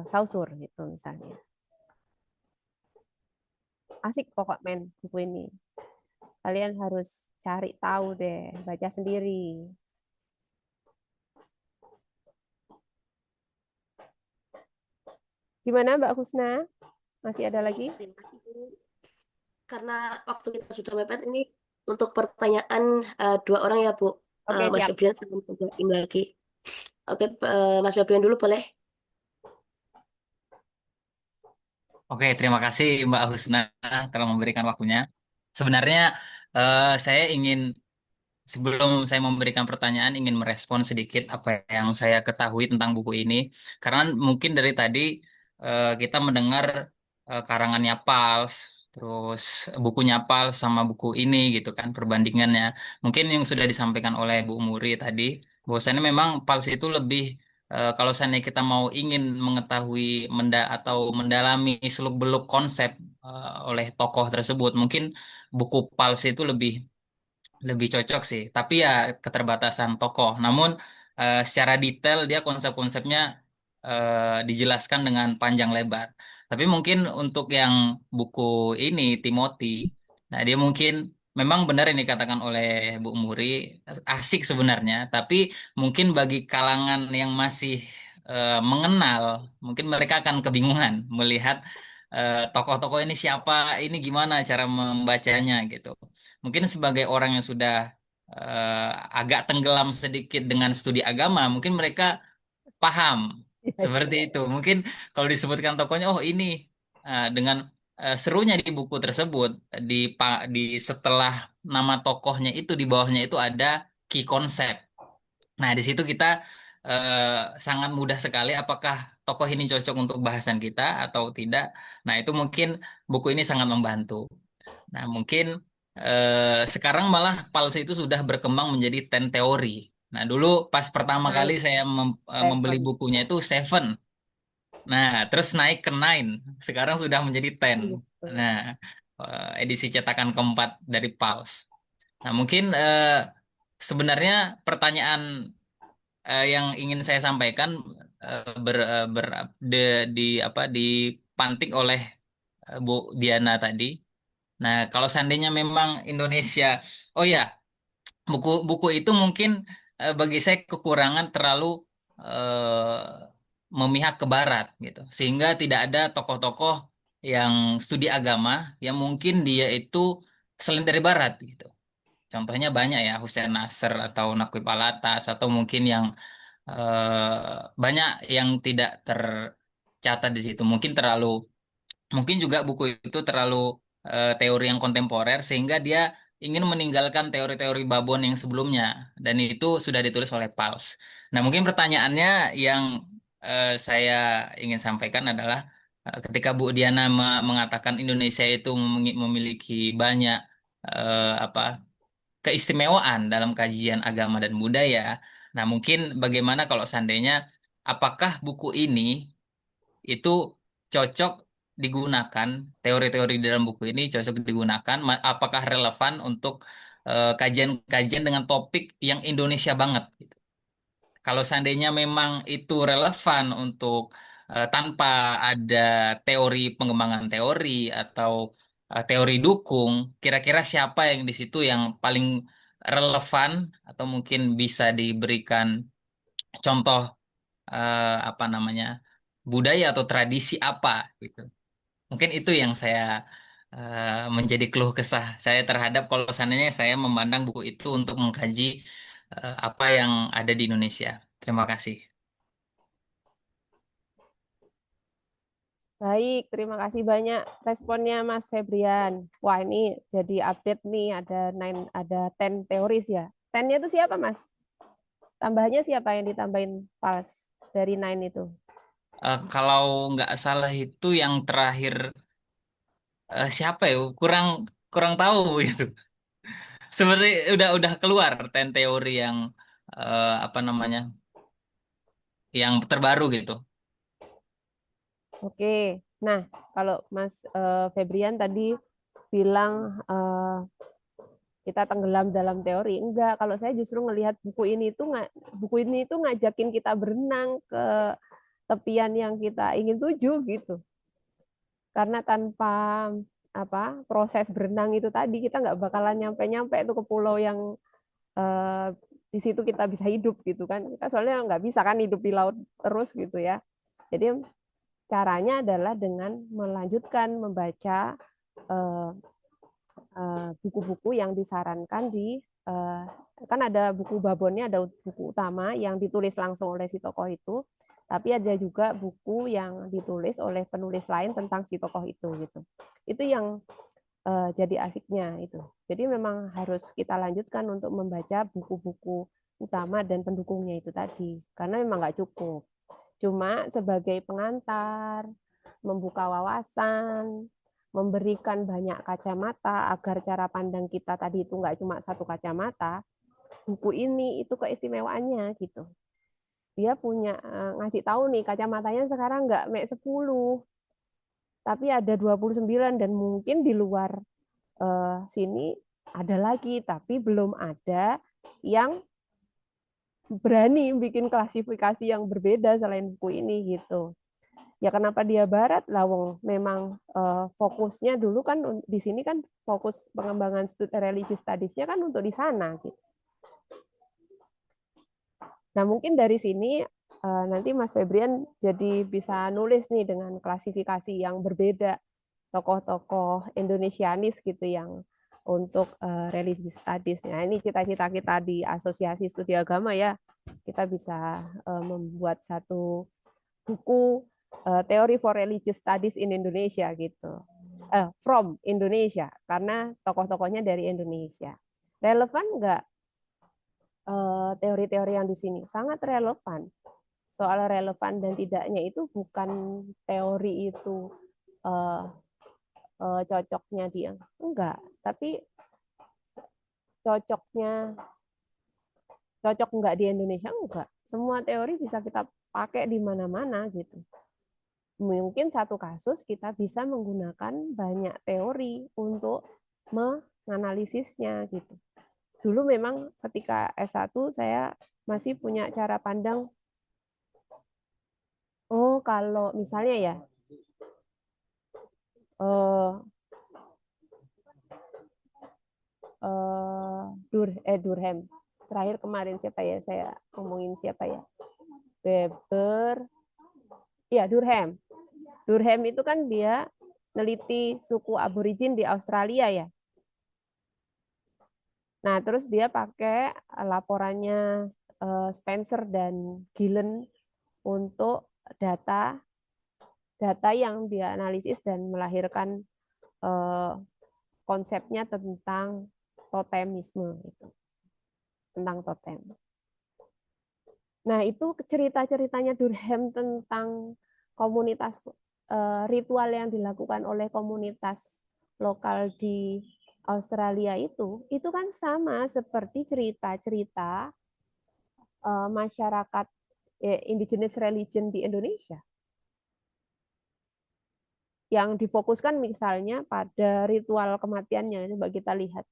B: Saussure gitu misalnya. Asik pokok men buku ini. Kalian harus cari tahu deh, baca sendiri. Gimana Mbak Husna? Masih ada lagi?
A: Terima kasih, Bu. Karena waktu kita sudah mepet ini untuk pertanyaan 2 orang ya, Bu.
B: Oke,
A: Mas
B: siap.
A: Febrian sama Mbak Im lagi. Oke, Mas Febrian dulu boleh?
D: Oke, terima kasih Mbak Husna telah memberikan waktunya. Sebenarnya saya ingin sebelum saya memberikan pertanyaan ingin merespon sedikit apa yang saya ketahui tentang buku ini. Karena mungkin dari tadi kita mendengar karangannya Pals, terus bukunya Pals sama buku ini gitu kan perbandingannya. Mungkin yang sudah disampaikan oleh Bu Muri tadi, bahwasanya memang Pals itu lebih kalau seandainya kita mau ingin mengetahui atau mendalami seluk-beluk konsep oleh tokoh tersebut, mungkin buku Pals itu lebih cocok sih. Tapi ya keterbatasan tokoh. Namun secara detail dia konsep-konsepnya dijelaskan dengan panjang lebar. Tapi mungkin untuk yang buku ini Timothy, nah dia mungkin memang benar ini dikatakan oleh Bu Muri, asik sebenarnya. Tapi mungkin bagi kalangan yang masih mengenal, mungkin mereka akan kebingungan melihat tokoh-tokoh ini siapa, ini gimana cara membacanya gitu. Mungkin sebagai orang yang sudah eh, agak tenggelam sedikit dengan studi agama, mungkin mereka paham
B: Iya, iya.
D: seperti itu. Mungkin kalau disebutkan tokohnya, oh ini dengan serunya di buku tersebut di setelah nama tokohnya itu di bawahnya itu ada key concept. Nah, di situ kita sangat mudah sekali apakah tokoh ini cocok untuk bahasan kita atau tidak. Nah, itu mungkin buku ini sangat membantu. Nah, mungkin sekarang malah palsu itu sudah berkembang menjadi ten teori. Nah, dulu pas pertama kali
B: Nine,
D: saya membeli
B: seven.
D: bukunya itu seven. Nah, terus naik ke nine. Sekarang sudah menjadi ten.
B: Gitu.
D: Nah, edisi cetakan keempat dari Pals. Nah, mungkin sebenarnya pertanyaan yang ingin saya sampaikan eh, ber, eh, ber, di apa dipantik oleh Bu Diana tadi. Nah, kalau seandainya memang Indonesia, oh ya, buku itu mungkin bagi saya kekurangan terlalu memihak ke Barat gitu, sehingga tidak ada tokoh-tokoh yang studi agama yang mungkin dia itu selain dari Barat gitu. Contohnya banyak ya, Hussein Nasr atau Naquib Alatas atau mungkin yang banyak yang tidak tercatat di situ. Mungkin juga buku itu terlalu teori yang kontemporer sehingga dia ingin meninggalkan teori-teori Babon yang sebelumnya dan itu sudah ditulis oleh Pals. Nah, mungkin pertanyaannya yang saya ingin sampaikan adalah ketika Bu Diana mengatakan Indonesia itu memiliki banyak apa keistimewaan dalam kajian agama dan budaya. Nah, mungkin bagaimana kalau seandainya apakah buku ini itu cocok digunakan, teori-teori di dalam buku ini cocok digunakan, apakah relevan untuk kajian-kajian dengan topik yang Indonesia banget gitu. Kalau seandainya memang itu relevan untuk tanpa ada teori pengembangan teori atau teori dukung, kira-kira siapa yang di situ yang paling relevan atau mungkin bisa diberikan contoh apa namanya budaya atau tradisi apa gitu. Mungkin itu yang saya menjadi keluh kesah saya terhadap kalau seandainya saya memandang buku itu untuk mengkaji apa yang ada di Indonesia. Terima kasih.
B: Baik, terima kasih banyak responnya Mas Febrian. Wah, ini jadi update nih, ada 10 teoris ya. 10-nya itu siapa, Mas? Tambahnya siapa yang ditambahin Pals dari 9 itu?
D: Kalau nggak salah itu yang terakhir siapa ya? Kurang kurang tahu gitu. Sebenarnya udah keluar ten teori yang apa namanya yang terbaru gitu.
B: Oke. Nah, kalau Mas Febrian tadi bilang kita tenggelam dalam teori, enggak. Kalau saya justru ngelihat buku ini itu ngajakin kita berenang ke tepian yang kita ingin tuju gitu. Karena tanpa proses berenang itu tadi kita nggak bakalan nyampe-nyampe itu ke pulau yang eh, di situ kita bisa hidup gitu kan. Kita soalnya nggak bisa kan hidup di laut terus gitu ya. Jadi caranya adalah dengan melanjutkan membaca eh, buku-buku yang disarankan kan ada buku babonnya, ada buku utama yang ditulis langsung oleh si tokoh itu, tapi ada juga buku yang ditulis oleh penulis lain tentang si tokoh itu gitu. Itu yang jadi asiknya itu. Jadi memang harus kita lanjutkan untuk membaca buku-buku utama dan pendukungnya itu tadi, karena memang nggak cukup. Cuma sebagai pengantar, membuka wawasan, memberikan banyak kacamata agar cara pandang kita tadi itu nggak cuma satu kacamata, buku ini itu keistimewaannya gitu. dia punya ngasih tahu nih kacamatanya sekarang nggak Mek 10, tapi ada 29 dan mungkin di luar sini ada lagi, tapi belum ada yang berani bikin klasifikasi yang berbeda selain buku ini gitu. Ya kenapa dia barat? Lawang memang fokusnya dulu kan di sini kan fokus pengembangan religious studies-nya kan untuk di sana gitu. Nah, mungkin dari sini nanti Mas Febrian jadi bisa nulis nih dengan klasifikasi yang berbeda tokoh-tokoh Indonesianis gitu yang untuk religious studies. Nah, ini cita-cita kita di Asosiasi Studi Agama ya. Kita bisa membuat satu buku Theory for Religious Studies in Indonesia gitu. From Indonesia karena tokoh-tokohnya dari Indonesia. Relevan nggak teori-teori yang di sini? Sangat relevan. Soal relevan dan tidaknya itu bukan teori itu cocoknya dia. Enggak, tapi cocoknya cocok enggak di Indonesia enggak. Semua teori bisa kita pakai di mana-mana gitu. Mungkin satu kasus kita bisa menggunakan banyak teori untuk menganalisisnya gitu. Dulu memang ketika S1 saya masih punya cara pandang, oh kalau misalnya ya Durkheim. Terakhir kemarin siapa ya? Saya ngomongin siapa ya? Weber. Ya, Durkheim. Durkheim itu kan dia neliti suku aborigin di Australia ya. Nah, terus dia pakai laporannya Spencer dan Gillen untuk data yang dia analisis dan melahirkan konsepnya tentang totemisme itu. Tentang totem. Nah, itu cerita-ceritanya Durkheim tentang komunitas ritual yang dilakukan oleh komunitas lokal di Australia itu kan sama seperti cerita-cerita masyarakat indigenous religion di Indonesia. Yang difokuskan misalnya pada ritual kematiannya. Coba kita lihat.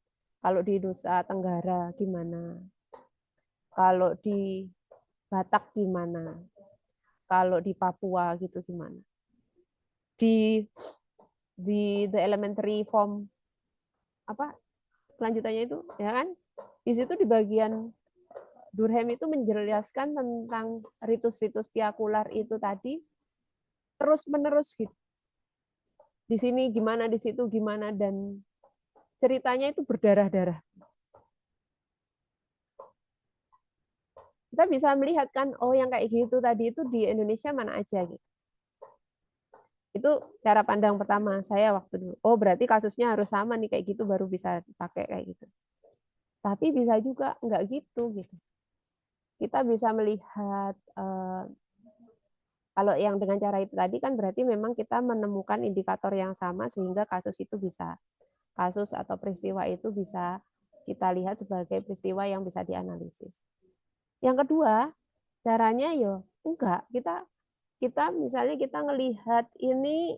B: Kalau di Nusa Tenggara gimana? Kalau di Batak gimana? Kalau di Papua gitu gimana? Di The Elementary Form apa kelanjutannya itu ya kan? Di situ di bagian Durkheim itu menjelaskan tentang ritus-ritus piakular itu tadi terus-menerus gitu. Di sini gimana, di situ gimana, dan ceritanya itu berdarah-darah. Kita bisa melihat kan, oh yang kayak gitu tadi itu di Indonesia mana aja gitu. Itu cara pandang pertama saya waktu dulu. Oh berarti kasusnya harus sama nih kayak gitu baru bisa dipakai kayak gitu. Tapi bisa juga nggak gitu gitu. Kita bisa melihat kalau yang dengan cara itu tadi kan berarti memang kita menemukan indikator yang sama sehingga kasus atau peristiwa itu bisa kita lihat sebagai peristiwa yang bisa dianalisis. Yang kedua, caranya yo enggak, kita misalnya kita ngelihat ini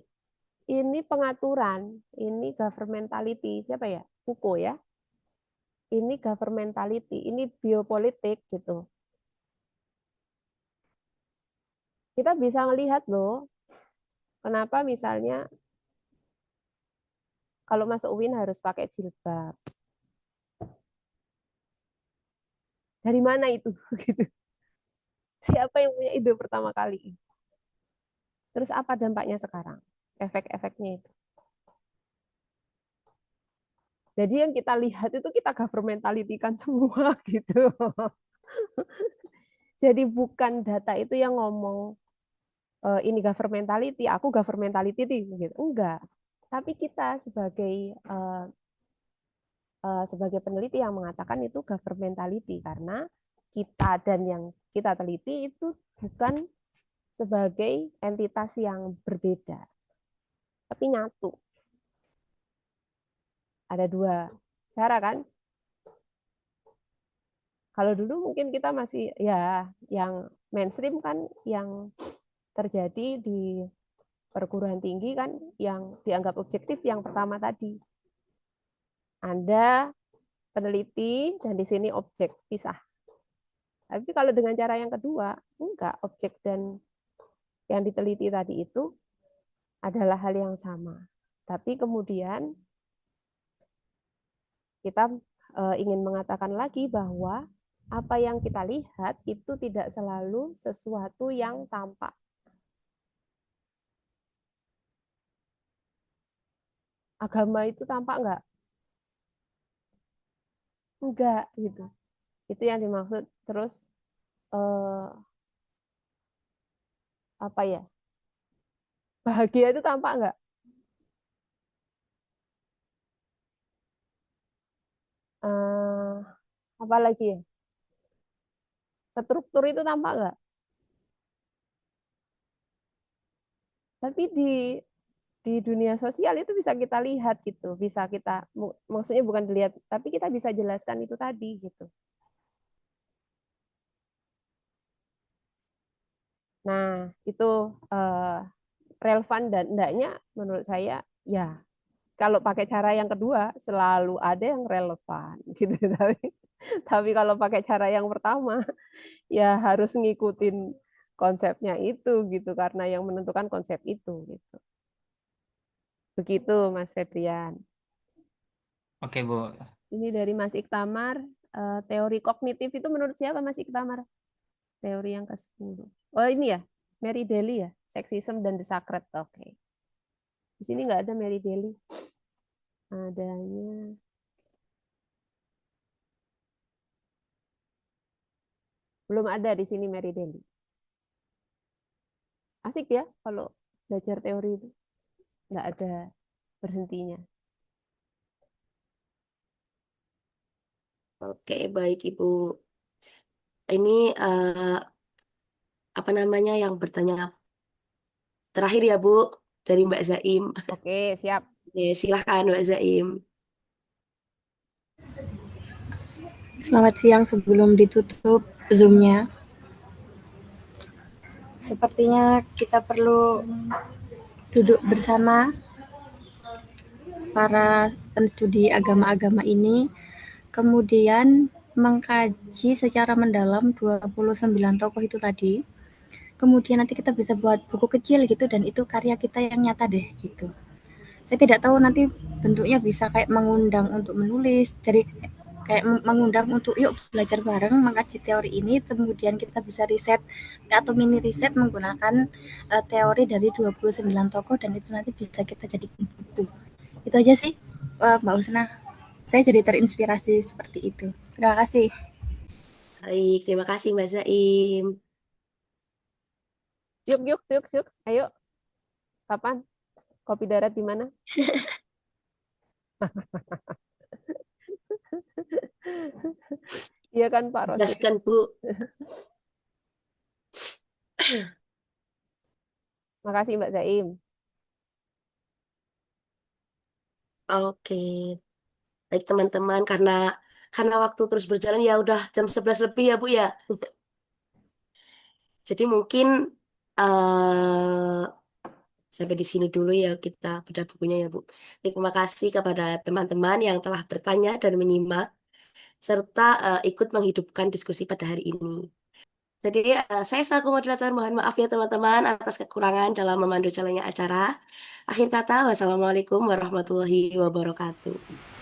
B: pengaturan, ini governmentality, siapa ya? Foucault ya. Ini governmentality, ini biopolitik gitu. Kita bisa melihat loh, kenapa misalnya kalau masuk UIN harus pakai jilbab. Dari mana itu? Gitu. Siapa yang punya ide pertama kali? Terus apa dampaknya sekarang? Efek-efeknya itu. Jadi yang kita lihat itu kita governmentality kan semua gitu. Jadi bukan data itu yang ngomong ini governmentality, aku governmentality gitu. Enggak. Tapi kita sebagai peneliti yang mengatakan itu governmentality karena kita dan yang kita teliti itu bukan sebagai entitas yang berbeda, tapi nyatu. Ada dua cara kan? Kalau dulu mungkin kita masih ya yang mainstream kan yang terjadi di perguruan tinggi kan yang dianggap objektif yang pertama tadi. Anda peneliti dan di sini objek pisah. Tapi kalau dengan cara yang kedua, enggak, objek dan yang diteliti tadi itu adalah hal yang sama. Tapi kemudian kita ingin mengatakan lagi bahwa apa yang kita lihat itu tidak selalu sesuatu yang tampak. Agama itu tampak enggak? Enggak, gitu. Itu yang dimaksud. Terus apa ya? Bahagia itu tampak enggak? Apa lagi ya? Struktur itu tampak enggak? Tapi di dunia sosial itu bisa kita lihat gitu, bisa kita maksudnya bukan dilihat, tapi kita bisa jelaskan itu tadi gitu. Nah, itu relevan dan enggaknya menurut saya ya kalau pakai cara yang kedua selalu ada yang relevan gitu. Tapi kalau pakai cara yang pertama ya harus ngikutin konsepnya itu gitu karena yang menentukan konsep itu gitu. Begitu Mas Febrian.
D: Oke, Bu.
B: Ini dari Mas Iktamar, teori kognitif itu menurut siapa Mas Iktamar? Teori yang ke-10. Oh ini ya, Mary Daly ya, Sexism dan the Sacred. Oke. Di sini nggak ada Mary Daly. Adanya belum ada di sini Mary Daly. Asik ya kalau belajar teori itu. Nggak ada berhentinya.
A: Oke, baik Ibu. Ini apa namanya yang bertanya terakhir ya Bu dari Mbak Zaim.
B: Oke, siap.
A: Silahkan Mbak Zaim.
E: Selamat siang sebelum ditutup Zoom-nya. Sepertinya kita perlu duduk bersama para penstudi agama-agama ini, kemudian mengkaji secara mendalam 29 tokoh itu tadi. Kemudian nanti kita bisa buat buku kecil gitu dan itu karya kita yang nyata deh gitu. Saya tidak tahu nanti bentuknya bisa kayak mengundang untuk menulis, jadi kayak mengundang untuk yuk belajar bareng mengkaji teori ini, kemudian kita bisa riset atau mini riset menggunakan teori dari 29 tokoh dan itu nanti bisa kita jadikan buku. Itu aja sih Mbak Husna. Saya jadi terinspirasi seperti itu. Terima kasih.
A: Baik, terima kasih Mbak Zaim.
B: Yuk. Ayo. Kapan? Kopi darat di mana? Iya kan Pak Rosid?
A: Jelaskan Bu.
B: Makasih Mbak Zaim.
A: Oke. Baik teman-teman, karena waktu terus berjalan ya udah jam 11 lebih ya Bu ya. Jadi mungkin sampai di sini dulu ya kita bedah bukunya ya Bu. Terima kasih kepada teman-teman yang telah bertanya dan menyimak serta ikut menghidupkan diskusi pada hari ini. Jadi saya selaku moderator mohon maaf ya teman-teman atas kekurangan dalam memandu jalannya acara. Akhir kata, wassalamualaikum warahmatullahi wabarakatuh.